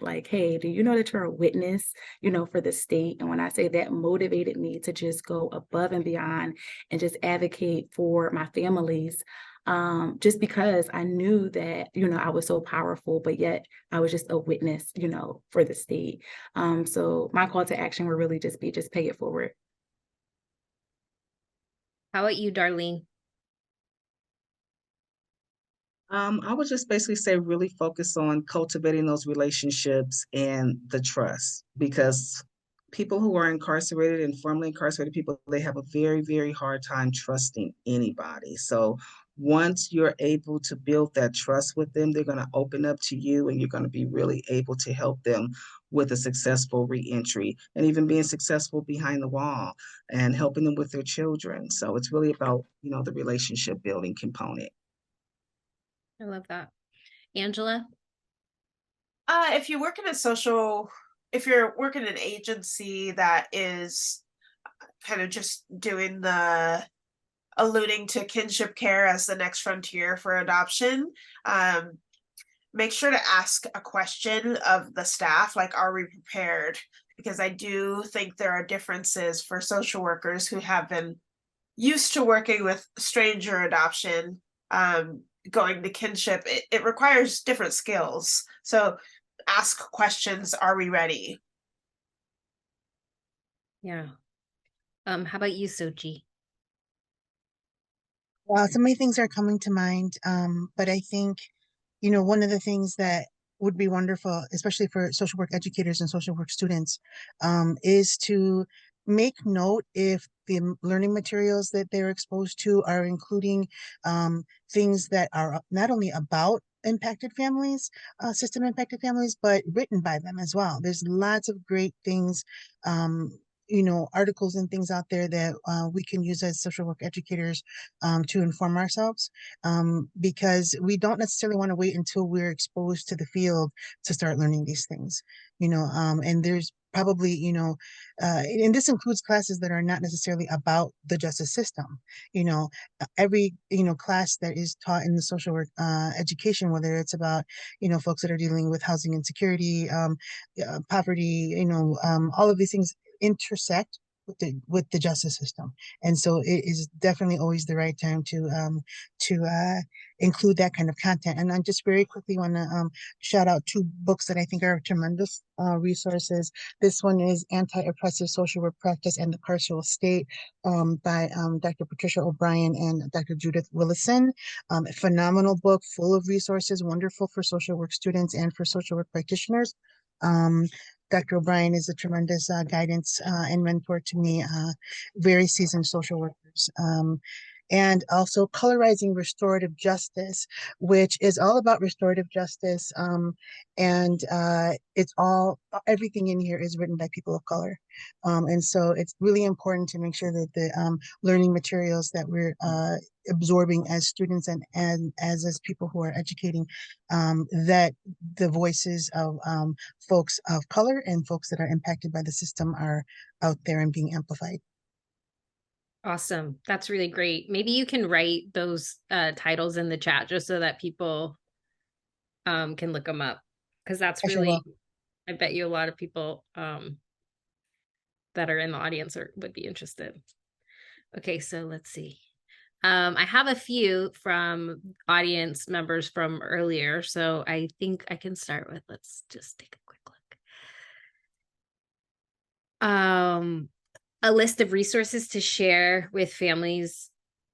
H: like, hey, do you know that you're a witness, for the state? And when I say that motivated me to just go above and beyond and just advocate for my families. Just because I knew that, I was so powerful, but yet I was just a witness, for the state. So my call to action will really just be, just pay it forward.
A: How about you, Darlene?
L: I would just basically say really focus on cultivating those relationships and the trust, because people who are incarcerated and formerly incarcerated people, they have a very, very hard time trusting anybody. So once you're able to build that trust with them, they're going to open up to you and you're going to be really able to help them with a successful reentry and even being successful behind the wall and helping them with their children. So it's really about, the relationship building component.
A: I love that. Angela?
K: If you work in if you're working in an agency that is kind of just doing the alluding to kinship care as the next frontier for adoption, make sure to ask a question of the staff, like, are we prepared? Because I do think there are differences for social workers who have been used to working with stranger adoption, going to kinship. It requires different skills. So ask questions, are we ready?
A: Yeah. How about you, Sochi?
M: Well, so many things are coming to mind, but I think, one of the things that would be wonderful, especially for social work educators and social work students, is to make note if the learning materials that they're exposed to are including things that are not only about impacted families, system impacted families, but written by them as well. There's lots of great things, articles and things out there that we can use as social work educators to inform ourselves, because we don't necessarily want to wait until we're exposed to the field to start learning these things, and there's probably, and this includes classes that are not necessarily about the justice system. Every, class that is taught in the social work education, whether it's about, folks that are dealing with housing insecurity, poverty, all of these things intersect with the justice system, and so it is definitely always the right time to include that kind of content. And I just very quickly want to shout out two books that I think are tremendous resources. This one is Anti-Oppressive Social Work Practice and the Carceral State, by Dr. Patricia O'Brien and Dr. Judith Willison. A phenomenal book, full of resources, wonderful for social work students and for social work practitioners. Dr. O'Brien is a tremendous guidance and mentor to me, very seasoned social workers. And also Colorizing Restorative Justice, which is all about restorative justice. And it's everything in here is written by people of color. And so it's really important to make sure that the learning materials that we're absorbing as students and as people who are educating, that the voices of folks of color and folks that are impacted by the system are out there and being amplified.
A: Awesome. That's really great. Maybe you can write those titles in the chat just so that people can look them up, because that's really, I bet you a lot of people that are in the audience would be interested. Okay, so let's see. I have a few from audience members from earlier, so I think I can start with, let's just take a quick look. A list of resources to share with families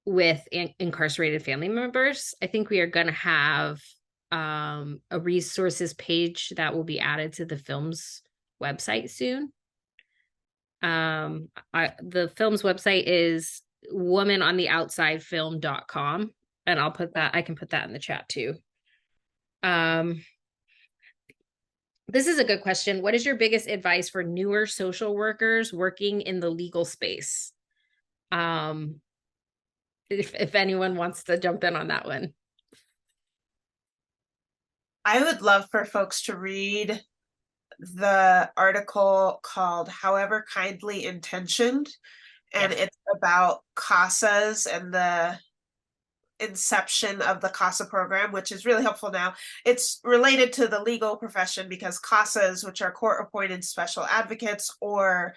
A: with incarcerated family members. I think we are going to have a resources page that will be added to the film's website soon. The film's website is womanontheoutsidefilm.com, and I can put that in the chat too. This is a good question. What is your biggest advice for newer social workers working in the legal space? If anyone wants to jump in on that one.
K: I would love for folks to read the article called However Kindly Intentioned, and it's about CASAs and the inception of the CASA program, which is really helpful now. It's related to the legal profession because CASAs, which are court-appointed special advocates or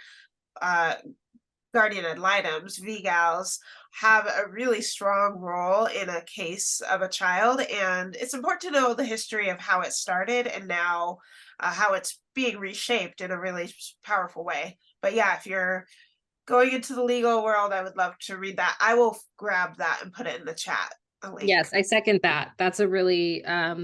K: guardian ad litems, VGALs, have a really strong role in a case of a child. And it's important to know the history of how it started and now how it's being reshaped in a really powerful way. But yeah, if you're going into the legal world, I would love to read that. I will grab that and put it in the chat.
A: Yes, I second that. That's a really, I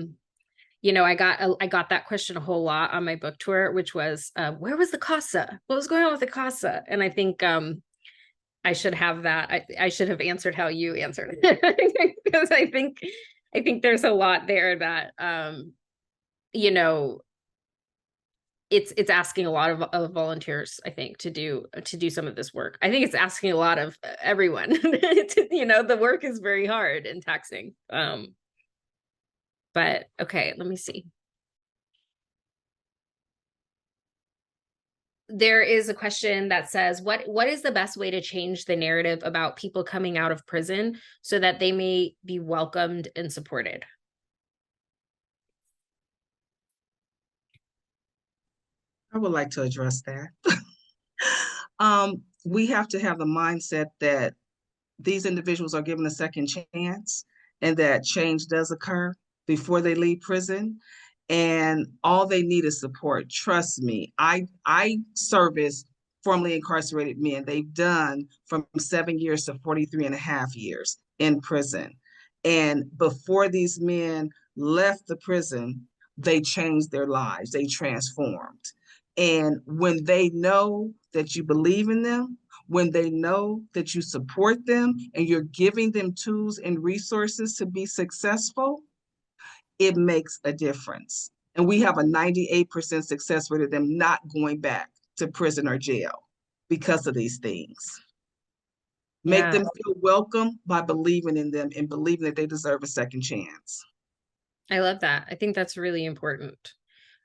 A: got that question a whole lot on my book tour, which was, where was the CASA? What was going on with the CASA? And I think I should have that. I should have answered how you answered it, because I think there's a lot there that, it's asking a lot of volunteers, I think, to do some of this work. I think it's asking a lot of everyone. The work is very hard and taxing. But okay, let me see. there is a question that says, what is the best way to change the narrative about people coming out of prison so that they may be welcomed and supported?
L: I would like to address that. We have to have the mindset that these individuals are given a second chance and that change does occur before they leave prison. And all they need is support. Trust me, I service formerly incarcerated men. They've done from 7 years to 43 and a half years in prison. And before these men left the prison, they changed their lives, they transformed. And when they know that you believe in them, when they know that you support them and you're giving them tools and resources to be successful, it makes a difference. And we have a 98% success rate of them not going back to prison or jail because of these things. Make them feel welcome by believing in them and believing that they deserve a second chance.
A: I love that. I think that's really important.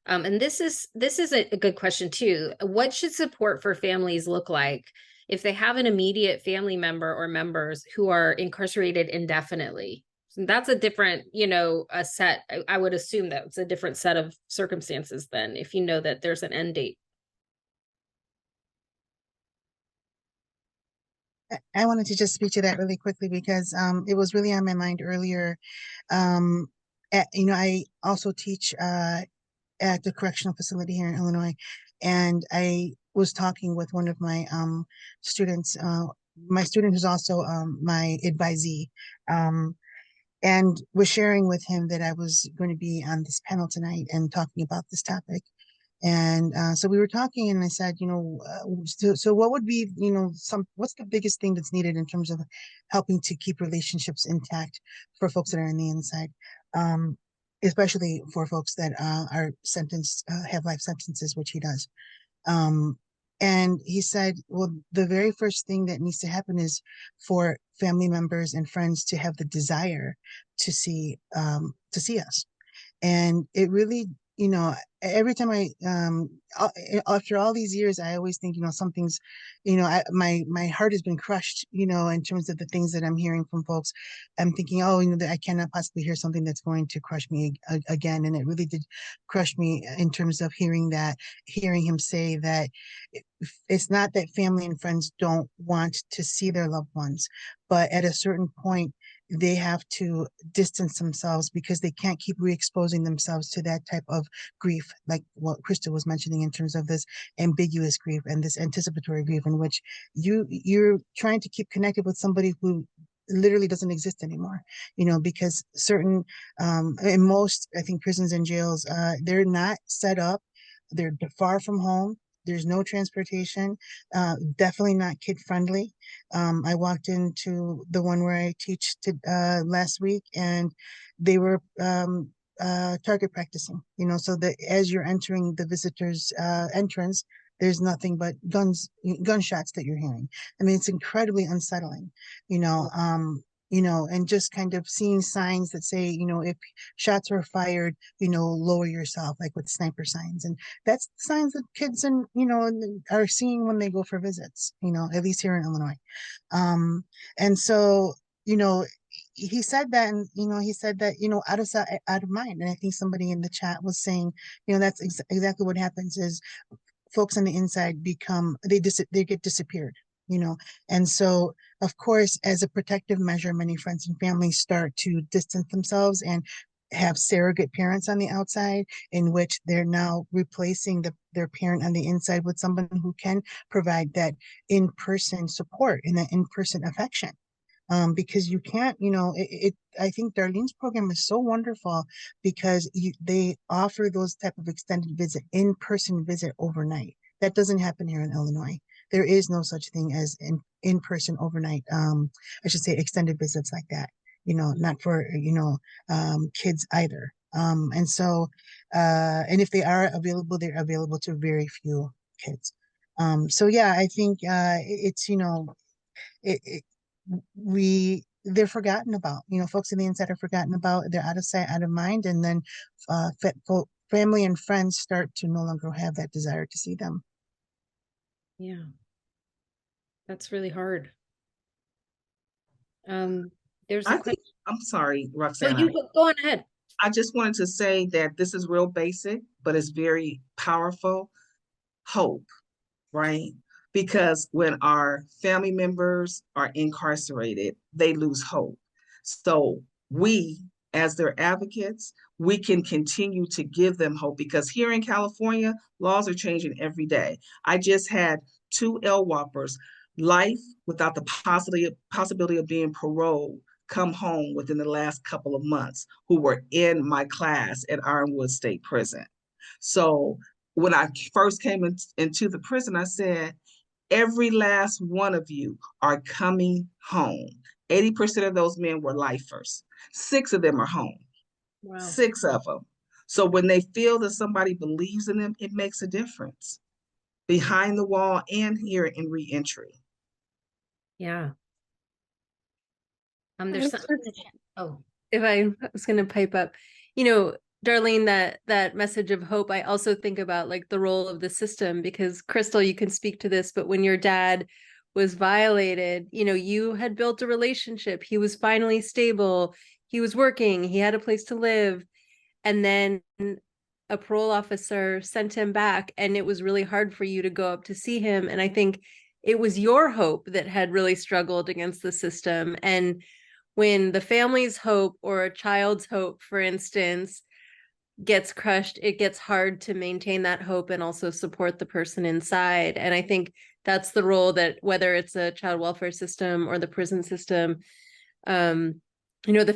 A: And this is a good question too. What should support for families look like if they have an immediate family member or members who are incarcerated indefinitely? So that's a different, a set. I would assume that it's a different set of circumstances than if you know that there's an end date.
M: I wanted to just speak to that really quickly because it was really on my mind earlier. I also teach at the correctional facility here in Illinois, and I was talking with one of my students, my student who's also my advisee, and was sharing with him that I was going to be on this panel tonight and talking about this topic. And so we were talking, and I said, so what would be, what's the biggest thing that's needed in terms of helping to keep relationships intact for folks that are on the inside, especially for folks that are sentenced, have life sentences, which he does. And he said, well, the very first thing that needs to happen is for family members and friends to have the desire to see us. And it really, every time after all these years, I always think, something's, my heart has been crushed, in terms of the things that I'm hearing from folks. I'm thinking, that I cannot possibly hear something that's going to crush me again. And it really did crush me in terms of hearing him say that it's not that family and friends don't want to see their loved ones, but at a certain point, they have to distance themselves because they can't keep re-exposing themselves to that type of grief, like what Kristal was mentioning in terms of this ambiguous grief and this anticipatory grief in which you're trying to keep connected with somebody who literally doesn't exist anymore, because certain, in most, I think, prisons and jails, they're not set up, they're far from home. There's no transportation, definitely not kid friendly. I walked into the one where I teach last week, and they were target practicing, so that as you're entering the visitor's entrance, there's nothing but gunshots that you're hearing. I mean, it's incredibly unsettling, and just kind of seeing signs that say, if shots were fired, lower yourself, like with sniper signs. And that's signs that kids are seeing when they go for visits, at least here in Illinois. And so, he said that, and, he said that, out of sight, out of mind. And I think somebody in the chat was saying, that's exactly what happens is folks on the inside they get disappeared, and so of course, as a protective measure, many friends and families start to distance themselves and have surrogate parents on the outside, in which they're now replacing their parent on the inside with someone who can provide that in-person support and that in-person affection. Because you can't, I think Darlene's program is so wonderful because they offer those type of extended in-person visit overnight. That doesn't happen here in Illinois. There is no such thing as in-person overnight, I should say extended visits like that, not for, kids either. And so, and if they are available, they're available to very few kids. So yeah, I think it's, they're forgotten about, folks on the inside are forgotten about, they're out of sight, out of mind. And then family and friends start to no longer have that desire to see them.
A: Yeah. That's really hard. There's a question.
L: I'm sorry,
A: Oh,
L: Roxanna.
A: you go on ahead.
L: I just wanted to say that this is real basic, but it's very powerful. Hope, right? Because when our family members are incarcerated, they lose hope. So we, as their advocates, we can continue to give them hope, because here in California, laws are changing every day. I just had 2 LWOPers, life without the possibility of being paroled, come home within the last couple of months, who were in my class at Ironwood State Prison. So when I first came into the prison, I said, every last one of you are coming home. 80% of those men were lifers. 6 of them are home.
A: Wow.
L: 6 of them. So when they feel that somebody believes in them, it makes a difference behind the wall and here in reentry.
A: Yeah. There's something. Oh, if I was going to pipe up, Darlene, that message of hope, I also think about like the role of the system, because Kristal, you can speak to this, but when your dad was violated, you had built a relationship. He was finally stable. He was working. He had a place to live. And then a parole officer sent him back, and it was really hard for you to go up to see him. And I think it was your hope that had really struggled against the system. And when the family's hope or a child's hope, for instance, gets crushed, it gets hard to maintain that hope and also support the person inside. And I think that's the role that, whether it's a child welfare system or the prison system, the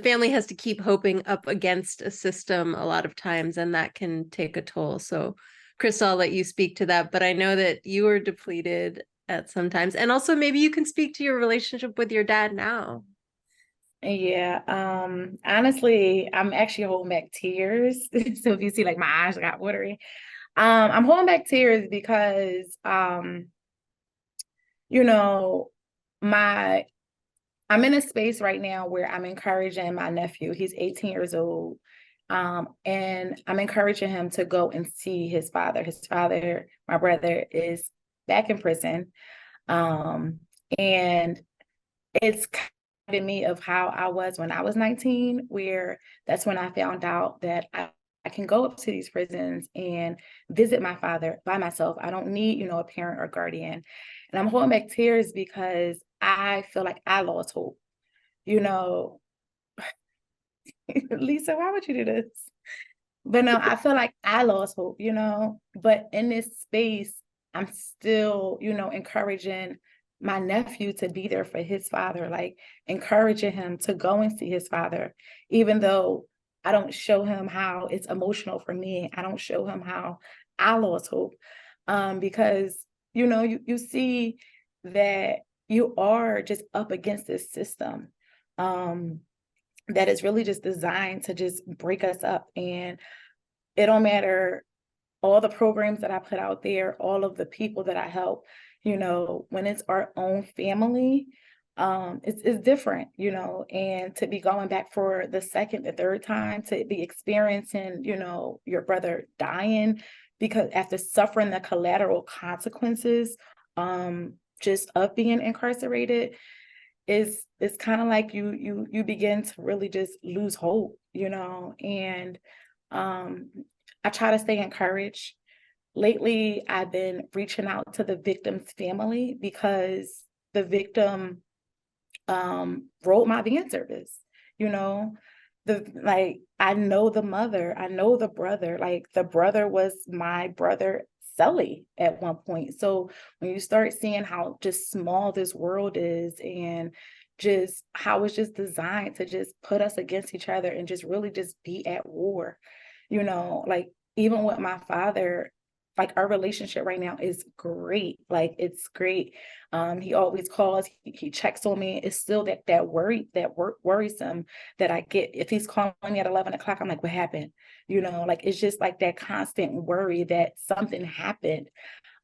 A: family has to keep hoping up against a system a lot of times, and that can take a toll. So, Kristal, I'll let you speak to that, but I know that you were depleted at some times. And also maybe you can speak to your relationship with your dad now.
H: Yeah, honestly, I'm actually holding back tears. So if you see like my eyes got watery, I'm holding back tears because, I'm in a space right now where I'm encouraging my nephew. He's 18 years old. And I'm encouraging him to go and see his father. His father, my brother, is back in prison. And it's in me of how I was when I was 19, where that's when I found out that I can go up to these prisons and visit my father by myself. I don't need, a parent or guardian. And I'm holding back tears because I feel like I lost hope. Lisa, why would you do this? But no, I feel like I lost hope, but in this space, I'm still, encouraging my nephew to be there for his father, like encouraging him to go and see his father, even though I don't show him how it's emotional for me. I don't show him how I lost hope, because, you see that you are just up against this system that is really just designed to just break us up. And it don't matter all the programs that I put out there, all of the people that I help, when it's our own family, it's different, and to be going back for the second, the third time, to be experiencing, your brother dying because after suffering the collateral consequences, just of being incarcerated, is kind of like you begin to really just lose hope, and I try to stay encouraged. Lately, I've been reaching out to the victim's family because the victim wrote my van service. I know the mother, I know the brother. Like the brother was my brother Sully at one point. So when you start seeing how just small this world is and just how it's just designed to just put us against each other and just really just be at war, like even with my father, like our relationship right now is great. Like it's great. He always calls, he checks on me. It's still that worrisome that I get. If he's calling me at 11 o'clock, I'm like, what happened? Like it's just like that constant worry that something happened.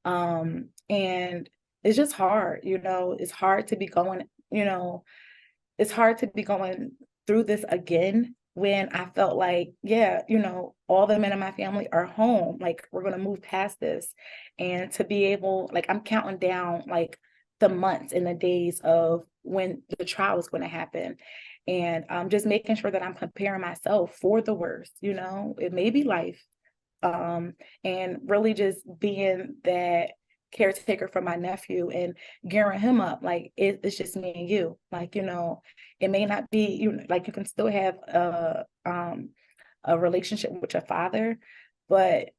H: And it's just hard, it's hard to be going, it's hard to be going through this again.
I: when I felt like, yeah, you know, all the men in my family are home. Like, we're going to move past this. And to be able, like, I'm counting down like the months and the days of when the trial is going to happen. And just making sure that I'm preparing myself for the worst, you know, it may be life. And really just being that caretaker for my nephew and gearing him up. Like, it's just me and you. Like, you know, it may not be, you know, like, you can still have a relationship with your father, but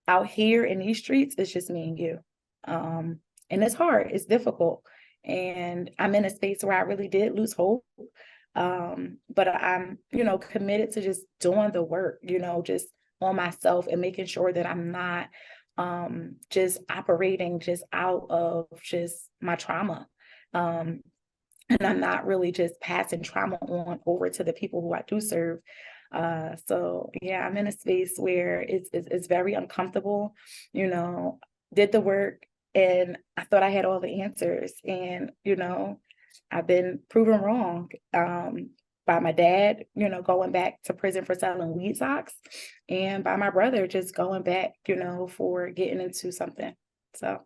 I: out here in these streets, it's just me and you. And it's hard, it's difficult. And I'm in a space where I really did lose hope. But I'm, you know, committed to just doing the work, you know, just on myself and making sure that I'm not just operating just out of just my trauma. And I'm not really just passing trauma on over to the people who I do serve. So yeah, I'm in a space where it's very uncomfortable, you know, did the work and I thought I had all the answers, and, you know, I've been proven wrong by my dad, you know, going back to prison for selling weed socks, and by my brother just going back, you know, for getting into something. So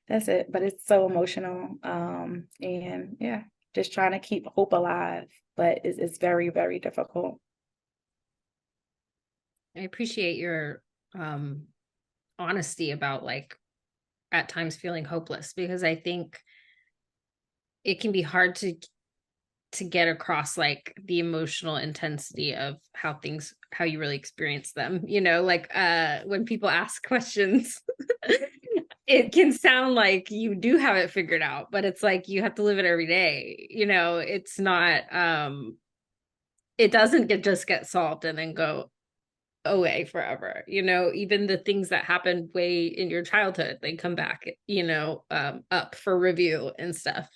I: that's it. But it's so emotional. And yeah, just trying to keep hope alive, but it's very, very difficult.
A: I appreciate your honesty about, like, at times feeling hopeless, because I think it can be hard to get across, like, the emotional intensity of how you really experience them, you know, like when people ask questions it can sound like you do have it figured out, but it's like you have to live it every day, you know. It's not it doesn't just get solved and then go away forever, you know. Even the things that happened way in your childhood, they come back, you know, up for review and stuff.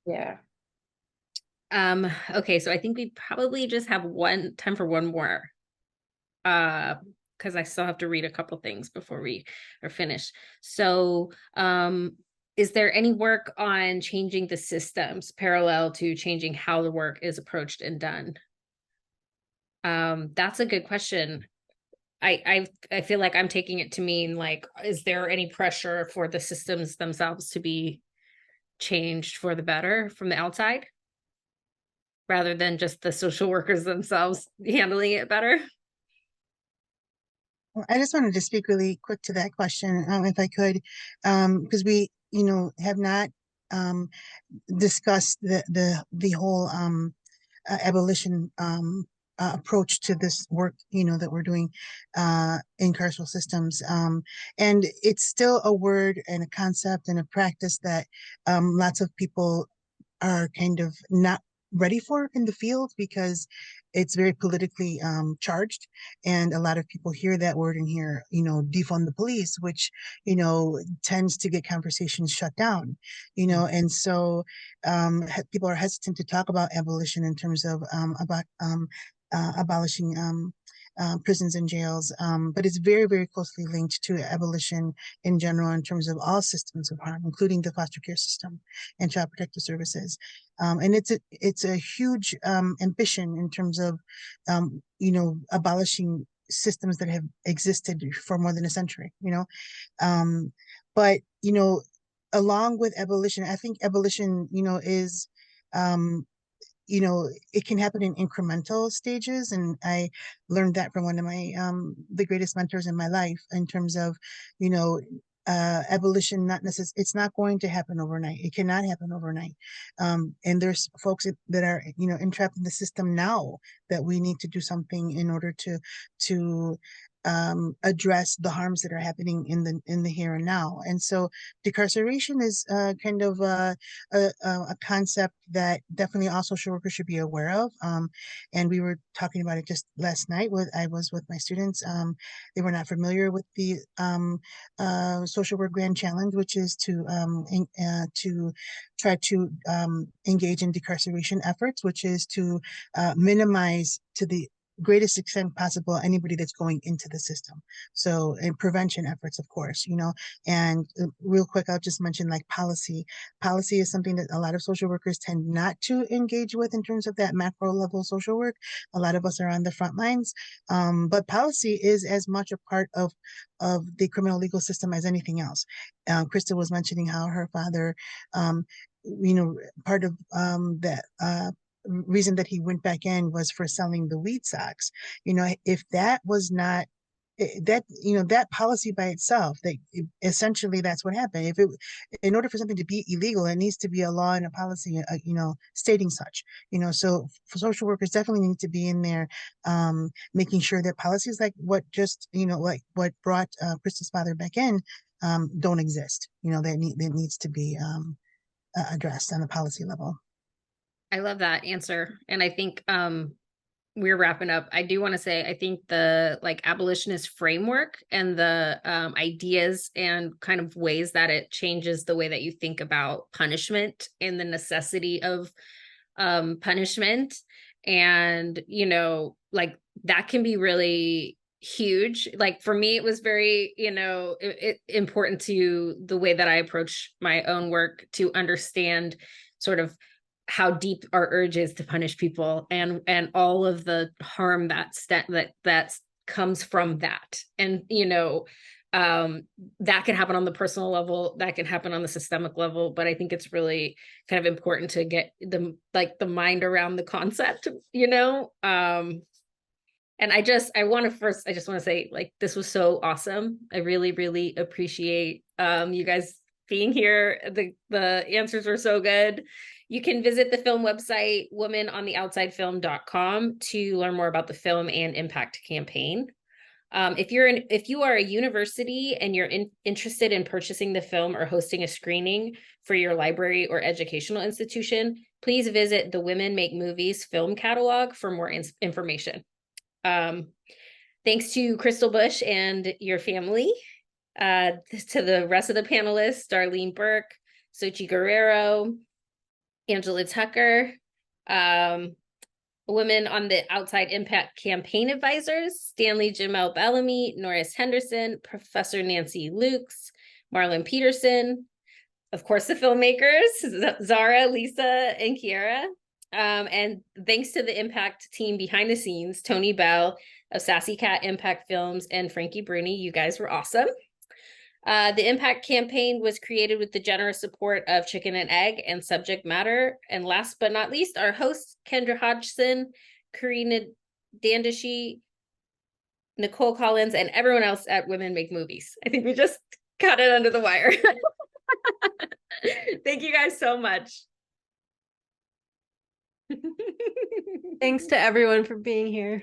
I: Yeah.
A: Okay, so I think we probably just have time for one more, because I still have to read a couple things before we are finished. So is there any work on changing the systems parallel to changing how the work is approached and done? That's a good question. I feel like I'm taking it to mean, like, is there any pressure for the systems themselves to be changed for the better from the outside, rather than just the social workers themselves handling it better?
M: Well, I just wanted to speak really quick to that question, if I could, because we, you know, have not discussed the whole abolition approach to this work, you know, that we're doing in carceral systems. And it's still a word and a concept and a practice that lots of people are kind of not ready for in the field, because it's very politically charged, and a lot of people hear that word and hear, you know, defund the police, which, you know, tends to get conversations shut down, you know. And so people are hesitant to talk about abolition in terms of abolishing prisons and jails, but it's very, very closely linked to abolition in general in terms of all systems of harm, including the foster care system and child protective services. And it's a huge ambition in terms of, you know, abolishing systems that have existed for more than a century, you know. But, you know, along with abolition, I think abolition, you know, is you know, it can happen in incremental stages. And I learned that from one of my, the greatest mentors in my life, in terms of, you know, abolition, not necessarily, it's not going to happen overnight. It cannot happen overnight. And there's folks that are, you know, entrapped in the system now that we need to do something in order to address the harms that are happening in the here and now. And so decarceration is kind of a concept that definitely all social workers should be aware of. And we were talking about it just last night. I was with my students. They were not familiar with the social work grand challenge, which is to try to engage in decarceration efforts, which is to minimize to the greatest extent possible anybody that's going into the system. So, and prevention efforts, of course, and real quick, I'll just mention like policy. Policy is something that a lot of social workers tend not to engage with in terms of that macro level social work. A lot of us are on the front lines, but policy is as much a part of the criminal legal system as anything else. Kristal was mentioning how her father, part of that reason that he went back in was for selling the weed socks. If that was not that policy by itself, essentially that's what happened. In order for something to be illegal, it needs to be a law and a policy, stating such. So for social workers definitely need to be in there, making sure that policies like what brought Kristal's father back in, don't exist. That needs to be addressed on the policy level.
A: I love that answer. And I think we're wrapping up. I do want to say, I think the abolitionist framework and the ideas and kind of ways that it changes the way that you think about punishment and the necessity of punishment. And, that can be really huge. Like for me, it was very, important to the way that I approach my own work to understand sort of how deep our urge is to punish people and all of the harm that comes from that. And, that can happen on the personal level, that can happen on the systemic level, but I think it's really kind of important to get the mind around the concept, and I just want to say, this was so awesome. I really, really appreciate you guys being here. The answers were so good. You can visit the film website, womanontheoutsidefilm.com, to learn more about the film and impact campaign. If you are a university and you're interested in purchasing the film or hosting a screening for your library or educational institution, please visit the Women Make Movies film catalog for more information. Thanks to Kristal Bush and your family, to the rest of the panelists, Darlene Burke, Xochitl Guerrero, Angela Tucker, Women on the Outside Impact Campaign Advisors, Stanley Jamel Bellamy, Norris Henderson, Professor Nancy Lukes, Marlon Peterson, of course, the filmmakers, Zara, Lisa, and Kiara. And thanks to the Impact team behind the scenes, Tony Bell of Sassy Cat Impact Films and Frankie Bruni. You guys were awesome. The Impact campaign was created with the generous support of Chicken and Egg and Subject Matter. And last but not least, our hosts, Kendra Hodgson, Karina Dandishi, Nicole Collins, and everyone else at Women Make Movies. I think we just got it under the wire. Thank you guys so much.
N: Thanks to everyone for being here.